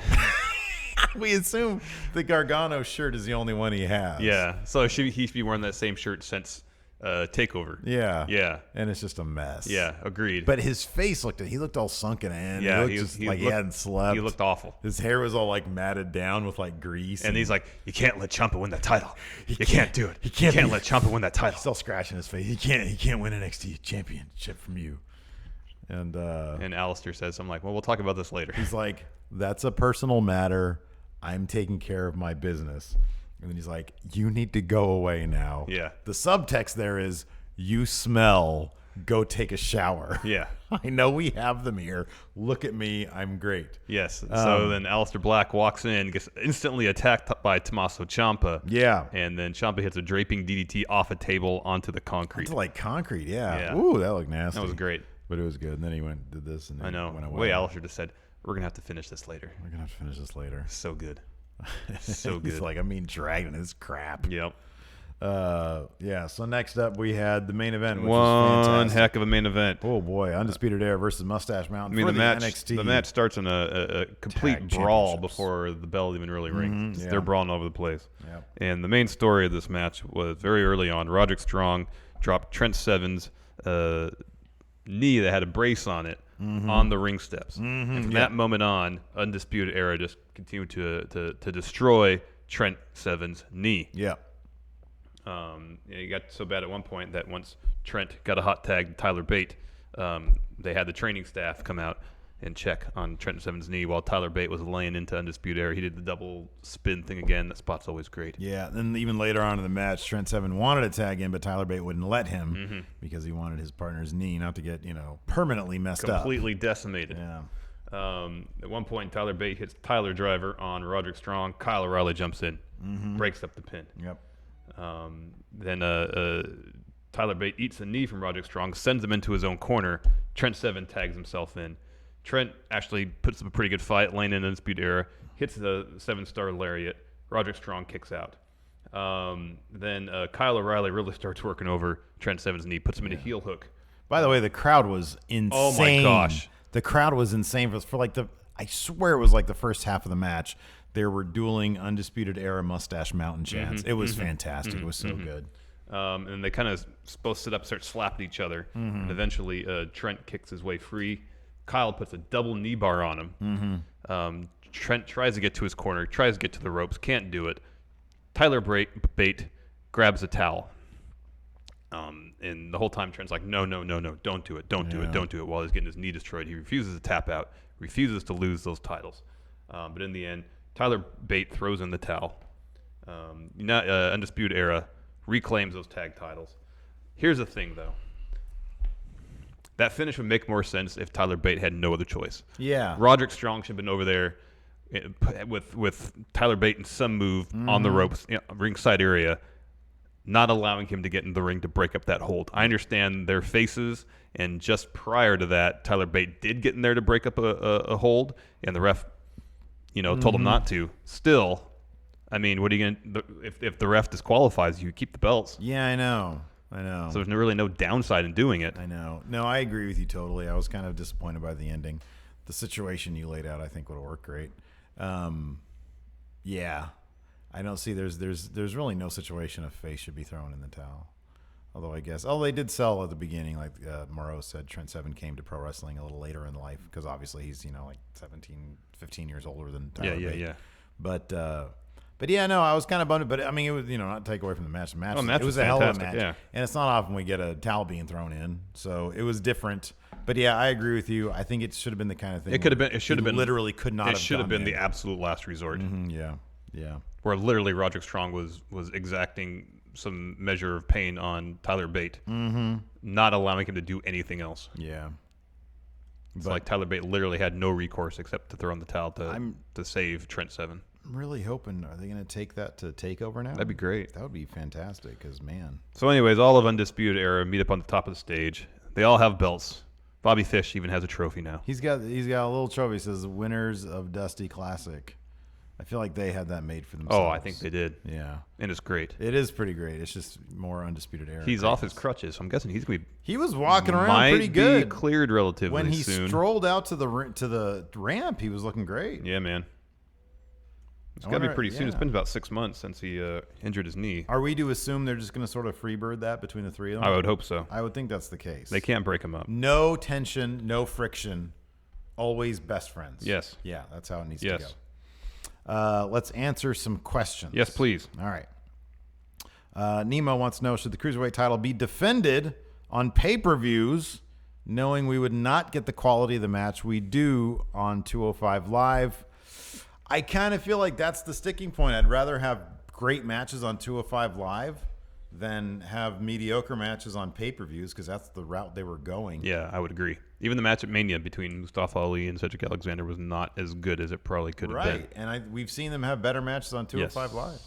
Gargano shirt is the only one he has. Yeah. So he should be wearing that same shirt since TakeOver. Yeah. Yeah. And it's just a mess. Yeah. Agreed. But his face he looked all sunken in. Yeah, he looked he hadn't slept. He looked awful. His hair was all like matted down with like grease. And he's like, "You can't let Ciampa win that title. You can't do it. He can't let Ciampa win that title." Still scratching his face. He can't win NXT championship from you. And Alistair says, "I'm like, well, we'll talk about this later." he's like, "That's a personal matter. I'm taking care of my business." And then he's like, "You need to go away now." Yeah. The subtext there is, "You smell. Go take a shower." Yeah. I know we have them here. Look at me. I'm great. Yes. So then Alistair Black walks in, gets instantly attacked by Tommaso Ciampa. Yeah. And then Ciampa hits a draping DDT off a table onto the concrete. It's like concrete. Yeah. Yeah. Ooh, that looked nasty. That was great. But it was good. And then he did this, and then I know. went away. Wait, Alistair just said, "We're gonna have to finish this later." We're gonna have to finish this later. So good. So good. He's like, I'm being dragged in this crap. Yep. Yeah. So next up, we had the main event, which was One fantastic. heck of a main event. Oh boy, Undisputed Era versus Mustache Mountain. I mean, for the match. NXT. The match starts in a complete Tag brawl championships. before the bell even really rings. yeah. They're brawling all over the place. Yep. And the main story of this match was very early on. Roderick Strong dropped Trent Seven's knee that had a brace on it on the ring steps. And from that moment on, Undisputed Era just continued to destroy Trent Seven's knee. Yeah. It got so bad at one point that once Trent got a hot tag to Tyler Bate, they had the training staff come out and check on Trent Seven's knee while Tyler Bate was laying into Undisputed Era. He did the double spin thing again. That spot's always great. Yeah. Then even later on in the match, Trent Seven wanted to tag in, but Tyler Bate wouldn't let him because he wanted his partner's knee not to get permanently messed up. Completely decimated. Yeah. At one point, Tyler Bate hits Tyler Driver on Roderick Strong. Kyle O'Reilly jumps in, breaks up the pin. Yep. Then Tyler Bate eats a knee from Roderick Strong, sends him into his own corner. Trent Seven tags himself in. Trent actually puts up a pretty good fight, laying in Undisputed Era, hits the 7-star lariat. Roderick Strong kicks out. Then Kyle O'Reilly really starts working over Trent Seven's knee, puts him in a heel hook. By the way, the crowd was insane. Oh my gosh. The crowd was insane for like I swear it was like the first half of the match. There were dueling Undisputed Era Mustache Mountain chants. It was fantastic. It was so good. And they kind of both sit up, start slapping each other. And eventually Trent kicks his way free. Kyle puts a double knee bar on him. Trent tries to get to his corner, tries to get to the ropes, can't do it. Tyler Bate grabs a towel. And the whole time Trent's like, no, don't do it, don't do it, while he's getting his knee destroyed. He refuses to tap out, refuses to lose those titles. But in the end, Tyler Bate throws in the towel. Undisputed Era reclaims those tag titles. Here's the thing, though. That finish would make more sense if Tyler Bate had no other choice. Yeah. Roderick Strong should have been over there with Tyler Bate in some move on the ropes, ringside area, not allowing him to get in the ring to break up that hold. I understand their faces, and just prior to that, Tyler Bate did get in there to break up a hold, and the ref, told him not to. Still, I mean, what are you going to if the ref disqualifies you, keep the belts. Yeah, I know. So there's really no downside in doing it. I know. No, I agree with you totally. I was kind of disappointed by the ending. The situation you laid out, I think, would have worked great. Yeah, I don't see there's really no situation a face should be thrown in the towel. Although I guess, they did sell at the beginning, like Moreau said, Trent Seven came to pro wrestling a little later in life because obviously he's like 17, 15 years older than Tyler Bate. Yeah. But yeah, no, I was kind of bummed. But I mean, it was not to take away from the match. The match, match it was was a hell of a fantastic, match, yeah. and it's not often we get a towel being thrown in, so it was different. But yeah, I agree with you. I think it should have been the kind of thing. It could have been. It should have been. Literally could not. It should have been the absolute last resort. Yeah. Where literally Roderick Strong was exacting some measure of pain on Tyler Bate, not allowing him to do anything else. Yeah. It's like Tyler Bate literally had no recourse except to throw in the towel to save Trent Seven. I'm really hoping, are they going to take that to TakeOver now? That'd be great. That would be fantastic, because, man. So anyways, all of Undisputed Era meet up on the top of the stage. They all have belts. Bobby Fish even has a trophy now. He's got a little trophy. It says Winners of Dusty Classic. I feel like they had that made for themselves. Oh, I think they did. Yeah. And it's great. It is pretty great. It's just more Undisputed Era. He's off his crutches, so I'm guessing he's going to be... He was walking around pretty good. Might be cleared relatively soon. When he strolled out to the ramp, he was looking great. Yeah, man. It's got to be pretty soon. It's been about 6 months since he injured his knee. Are we to assume they're just going to sort of freebird that between the three of them? I would hope so. I would think that's the case. They can't break him up. No tension, no friction. Always best friends. Yes. Yeah, that's how it needs to go. Let's answer some questions. Yes, please. All right. Nemo wants to know, should the Cruiserweight title be defended on pay-per-views, knowing we would not get the quality of the match we do on 205 Live? I kind of feel like that's the sticking point. I'd rather have great matches on 205 Live than have mediocre matches on pay-per-views, because that's the route they were going. Yeah, I would agree. Even the match at Mania between Mustafa Ali and Cedric Alexander was not as good as it probably could have been. Right, and we've seen them have better matches on 205 Live.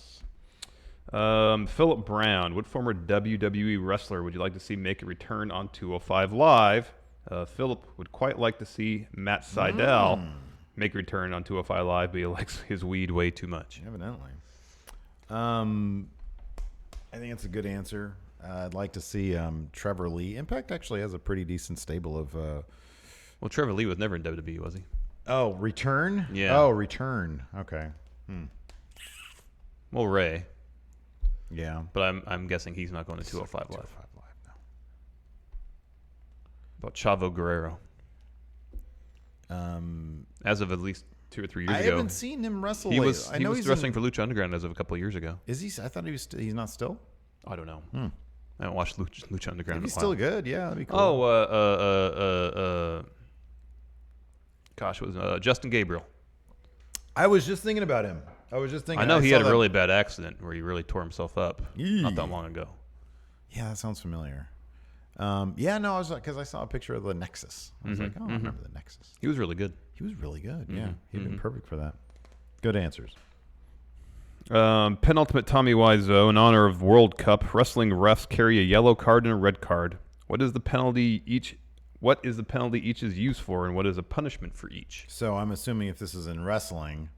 Philip Brown, what former WWE wrestler would you like to see make a return on 205 Live? Philip would quite like to see Matt Sydal make a return on 205 Live, but he likes his weed way too much. Evidently. I think it's a good answer. I'd like to see Trevor Lee. Impact actually has a pretty decent stable of... Well, Trevor Lee was never in WWE, was he? Oh, return? Yeah. Oh, return. Okay. Well, Ray. Yeah. But I'm guessing he's not going to 205 Live. 205 Live, no. About Chavo Guerrero. As of at least 2 or 3 years ago. I haven't seen him wrestle. He was wrestling for Lucha Underground as of a couple of years ago. Is he? I thought he was. He's not still. I don't know. I haven't watched Lucha Underground. He's still good. Yeah, that'd be cool. Oh, gosh, it was Justin Gabriel. I was just thinking about him. I know he had a really bad accident where he really tore himself up not that long ago. Yeah, that sounds familiar. Yeah, no, I was because I saw a picture of the Nexus. I was like, oh, I remember the Nexus. He was really good. He was really good. Yeah, he'd been perfect for that. Good answers. Penultimate Tommy Wiseau, in honor of World Cup, wrestling refs carry a yellow card and a red card. What is the penalty each is used for, and what is a punishment for each? So I'm assuming if this is in wrestling,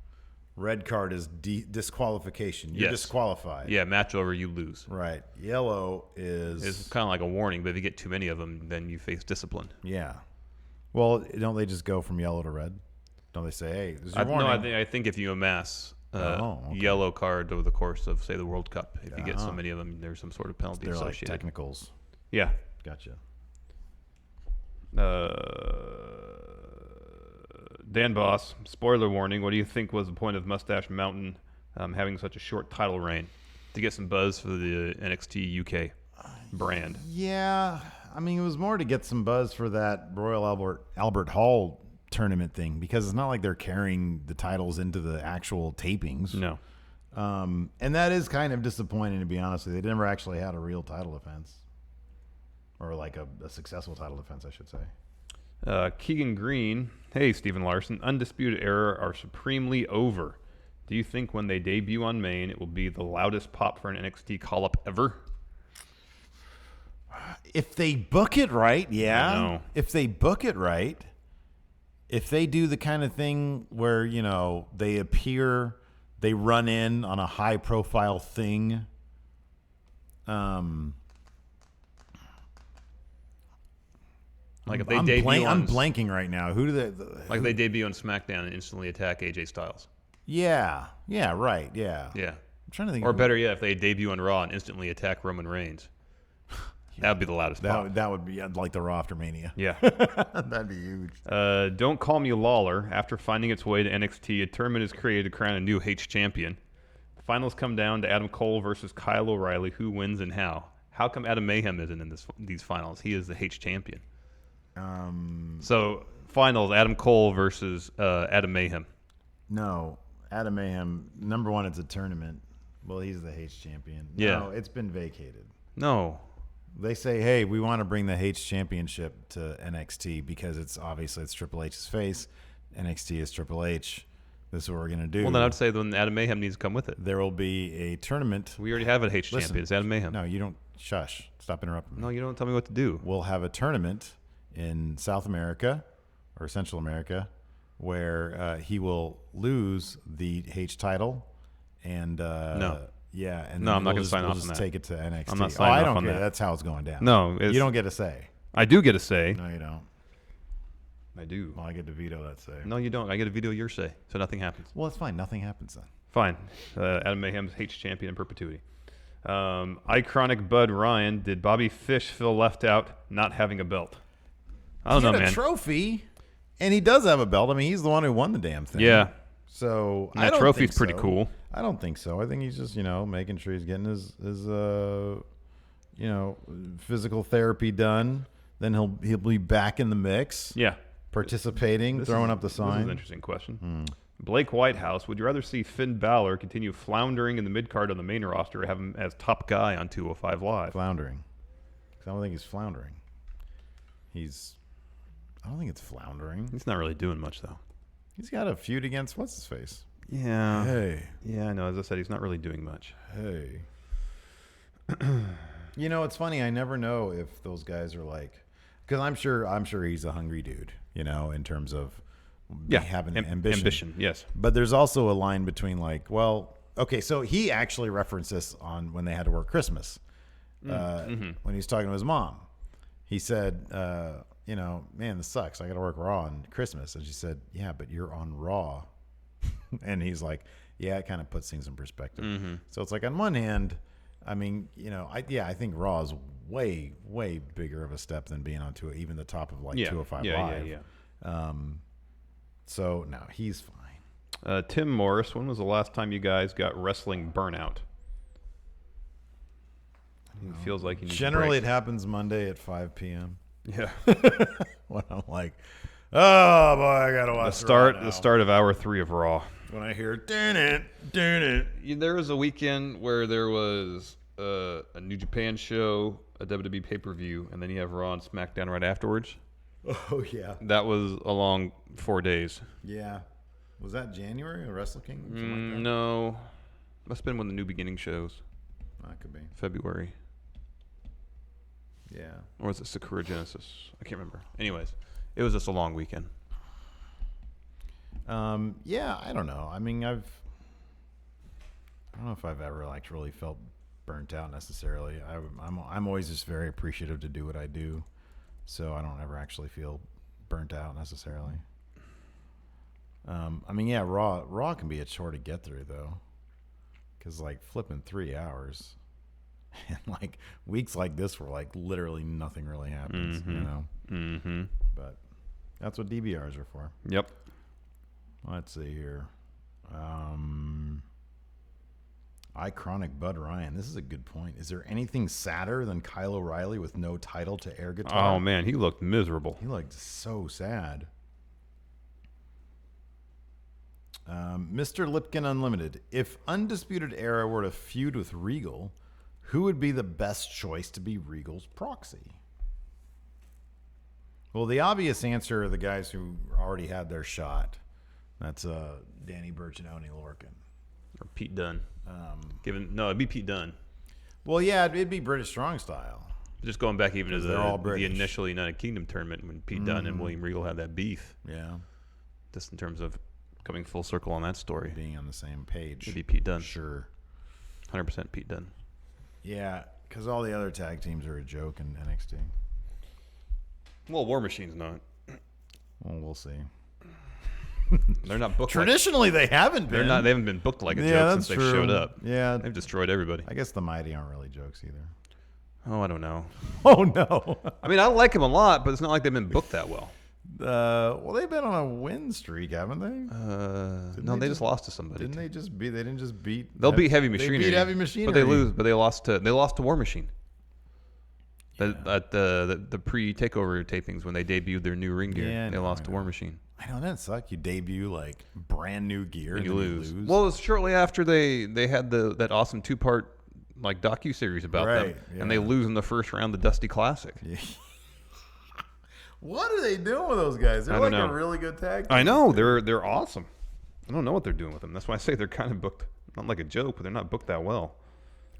red card is disqualification. You're disqualified. Yeah, match over, you lose. Right. Yellow It's is... kind of like a warning, but if you get too many of them, then you face discipline. Yeah. Well, don't they just go from yellow to red? Don't they say, hey, this is your warning? No, I think if you amass okay. yellow card over the course of, say, the World Cup, if you get so many of them, there's some sort of penalty They're like associated. technicals. Yeah. Gotcha. Dan Boss, spoiler warning, what do you think was the point of Mustache Mountain having such a short title reign? To get some buzz for the NXT UK brand. Yeah. I mean, it was more to get some buzz for that Royal Albert Hall tournament thing, because it's not like they're carrying the titles into the actual tapings. No. And that is kind of disappointing, to be honest with you. They never actually had a real title defense. Or like a successful title defense, I should say. Keegan Green, hey, Stephen Larson, Undisputed Era are supremely over. Do you think when they debut on Main, it will be the loudest pop for an NXT call-up ever? If they book it right, yeah. No. If they book it right, if they do the kind of thing where, they appear, they run in on a high-profile thing, Like if they debut I'm blanking right now. Who do they? Like they debut on SmackDown and instantly attack AJ Styles. Yeah, right, yeah. Yeah. I'm trying to think. Or better yet, if they debut on Raw and instantly attack Roman Reigns. That would be the loudest pop. That would be like the Raw after Mania. Yeah. That'd be huge. Don't Call Me Lawler. After finding its way to NXT, a tournament is created to crown a new H champion. The finals come down to Adam Cole versus Kyle O'Reilly. Who wins and how? How come Adam Mayhem isn't in these finals? He is the H champion. So finals, Adam Cole versus Adam Mayhem. No, Adam Mayhem. Number one, it's a tournament. Well, he's the H champion. Yeah. No, it's been vacated. No. They say, hey, we want to bring the H championship to NXT because it's Triple H's face. NXT is Triple H. This is what we're going to do. Well, then I'd say then Adam Mayhem needs to come with it. There will be a tournament. We already have an H champion. It's Adam Mayhem. No, you don't. Shush. Stop interrupting me. No, you don't tell me what to do. We'll have a tournament in South America or Central America where he will lose the H title and no. Yeah, and no, I'm not going to sign off on that. Take it to NXT. I'm not signing I off don't on care. that. That's how it's going down. No, you don't get a say. I do get a say. No, you don't. I do. Well, I get to veto that say. No, you don't. I get to veto your say, so nothing happens. Well, it's fine. Nothing happens then. Fine. Adam Mayhem's H champion in perpetuity. Iconic Bud Ryan, did Bobby Fish feel left out not having a belt? I don't know, man. He had a trophy, and he does have a belt. I mean, he's the one who won the damn thing. Yeah. So and that trophy's pretty cool. I don't think so. I think he's just, making sure he's getting his physical therapy done. Then he'll be back in the mix. Yeah. Participating, throwing up the sign. This is an interesting question. Blake Whitehouse, would you rather see Finn Balor continue floundering in the mid-card on the main roster or have him as top guy on 205 Live? Floundering. I don't think he's floundering. I don't think it's floundering. He's not really doing much, though. He's got a feud against what's-his-face. Yeah. Hey. Yeah, I know. As I said, he's not really doing much. Hey. It's funny. I never know if those guys are like, because I'm sure he's a hungry dude, in terms of having ambition. Ambition, yes. But there's also a line between like, well, okay, so he actually referenced this on when they had to work Christmas. When he was talking to his mom. He said, man, this sucks. I got to work Raw on Christmas. And she said, yeah, but you're on Raw. And he's like, yeah, it kind of puts things in perspective. So it's like, on one hand, I mean, I think Raw is way, way bigger of a step than being on even the top of 205 Live. Yeah. So, no, he's fine. Tim Morris, when was the last time you guys got wrestling burnout? It feels like you need Generally, a break. it happens Monday at 5 p.m. Yeah. When I'm like, oh, boy, I got to watch the start of hour 3 of Raw. When I hear, darn it. There was a weekend where there was a New Japan show, a WWE pay-per-view, and then you have Raw and SmackDown right afterwards. Oh, yeah. That was a long 4 days. Yeah. Was that January or Wrestle Kingdom? No. Must have been one of the New Beginning shows. That could be. February. Yeah. Or was it Sakura Genesis? I can't remember. Anyways, it was just a long weekend. Yeah, I don't know. I mean, I don't know if I've ever like really felt burnt out necessarily. I'm always just very appreciative to do what I do, so I don't ever actually feel burnt out necessarily. I mean, yeah, Raw can be a chore to get through though, because like flipping 3 hours, and like weeks like this where like literally nothing really happens, you know. Mm-hmm. But that's what DVRs are for. Yep. Let's see here. Iconic Bud Ryan. This is a good point. Is there anything sadder than Kyle O'Reilly with no title to air guitar? Oh, man. He looked miserable. He looked so sad. Mr. Lipkin Unlimited. If Undisputed Era were to feud with Regal, who would be the best choice to be Regal's proxy? Well, the obvious answer are the guys who already had their shot. That's Danny Birch and Oney Lorcan. Or Pete Dunne. It'd be Pete Dunne. Well, yeah, it'd be British Strong Style. Just going back even to the initial United Kingdom tournament when Pete Dunne and William Regal had that beef. Yeah. Just in terms of coming full circle on that story. Being on the same page. It'd be Pete Dunne. Sure. 100% Pete Dunne. Yeah, because all the other tag teams are a joke in NXT. Well, War Machine's not. Well, we'll see. They're not booked. Traditionally, they haven't been. They haven't been booked like a joke since they've showed up. Yeah, they've destroyed everybody. I guess the Mighty aren't really jokes either. Oh, I don't know. Oh no. I mean, I like them a lot, but it's not like they've been booked that well. Well, they've been on a win streak, haven't they? No, they just lost to somebody. Didn't they just beat? They didn't just beat. They'll beat Heavy Machinery. They beat Heavy Machinery, but they lose. But they lost to War Machine. Yeah. At the pre-takeover tapings when they debuted their new ring gear, they lost to War Machine. I know that sucked. You debut like brand new gear and you lose. Well, it was shortly after they had that awesome 2-part like docu-series about them, and they lose in the first round the Dusty Classic. Yeah. What are they doing with those guys? They're like a really good tag team. I know they're awesome. I don't know what they're doing with them. That's why I say they're kind of booked, not like a joke, but they're not booked that well.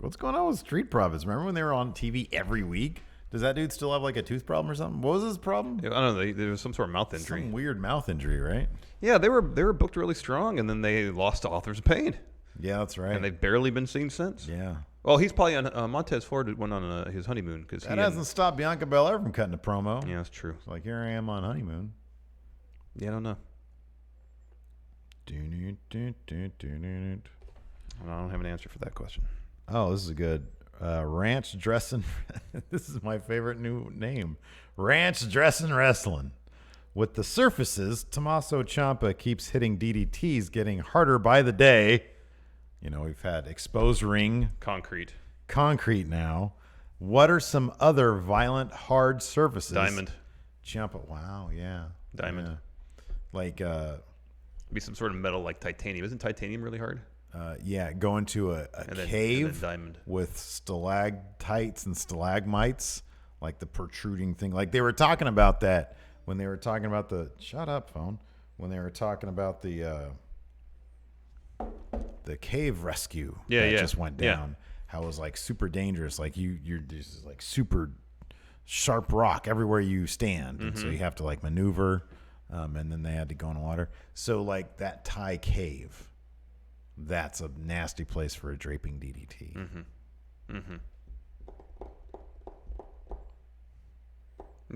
What's going on with Street Profits? Remember when they were on TV every week? Does that dude still have like a tooth problem or something? What was his problem? I don't know. There was some sort of mouth injury. Some weird mouth injury, right? Yeah, they were booked really strong, and then they lost to Authors of Pain. Yeah, that's right. And they've barely been seen since. Yeah. Well, he's probably on Montez Ford went on his honeymoon because that hasn't stopped Bianca Belair from cutting a promo. Yeah, that's true. It's like here I am on honeymoon. Yeah, I don't know. I don't have an answer for that question. Oh, this is good. Ranch Dressin'. This is my favorite new name. Ranch Dressin' Wrestling. With the surfaces, Tommaso Ciampa keeps hitting DDTs, getting harder by the day. You know, we've had exposed ring. Concrete now. What are some other violent, hard surfaces? Diamond. Ciampa. Wow, yeah. Diamond. Yeah. Like, be some sort of metal like titanium. Isn't titanium really hard? Yeah, go into a cave diamond. With stalactites and stalagmites, like the protruding thing. Like they were talking about that when they were talking about the shut up phone. When they were talking about the cave rescue that just went down. How it was like super dangerous. Like you're just like super sharp rock everywhere you stand, and so you have to like maneuver. And then they had to go in the water. So like that Thai cave. That's a nasty place for a draping DDT.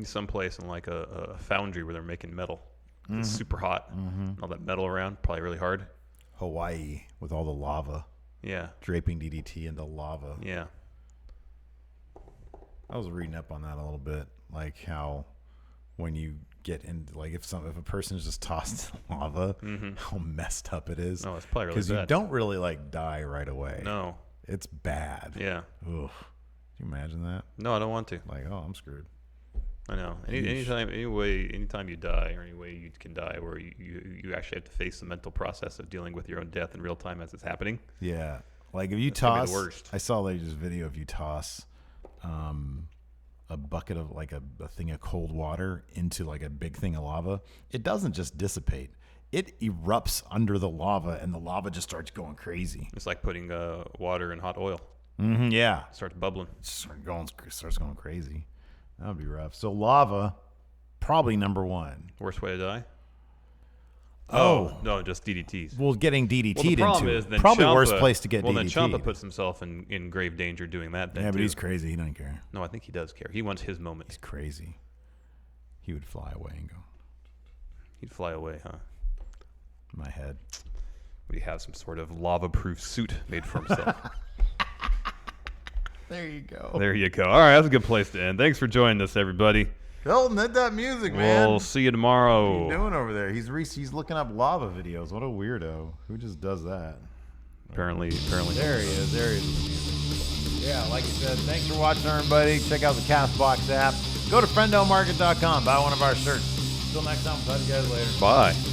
Someplace in like a foundry where they're making metal. It's super hot. All that metal around, probably really hard. Hawaii with all the lava. Yeah. Draping DDT into lava. Yeah. I was reading up on that a little bit. Like how when you get in, like if a person is just tossed in lava, how messed up it is. Oh, it's probably really bad. Because you don't really like die right away. No. It's bad. Yeah. Ugh. Can you imagine that? No, I don't want to. Like, oh, I'm screwed. I know. Anytime you die, or any way you can die, where you actually have to face the mental process of dealing with your own death in real time as it's happening. Yeah. Like if you That's toss, the worst. I saw like this video of you toss a bucket of like a thing of cold water into like a big thing of lava. It doesn't just dissipate. it erupts under the lava, and the lava just starts going crazy. It's like putting water in hot oil. Yeah. It starts bubbling. Starts going crazy. That would be rough. So lava, probably number one. Worst way to die? Oh. No, just DDTs. Well, getting DDT'd Well, the problem into is then probably Ciampa, worst place to get well, DDT'd. then Ciampa puts himself in grave danger doing that. Then Yeah, but too. he's crazy. He doesn't care. No, I think he does care. He wants his moment. He's crazy. He would fly away and go. He'd fly away, huh? My head. Would he have some sort of lava-proof suit made for himself? There you go. There you go. All right, that's a good place to end. Thanks for joining us, everybody. Hilton, hit that music, man. We'll see you tomorrow. What are you doing over there? He's looking up lava videos. What a weirdo. Who just does that? Apparently. There he is. There he is. Yeah, like you said, thanks for watching, everybody. Check out the CastBox app. Go to friendomarket.com. Buy one of our shirts. Until next time, talk to you guys later. Bye.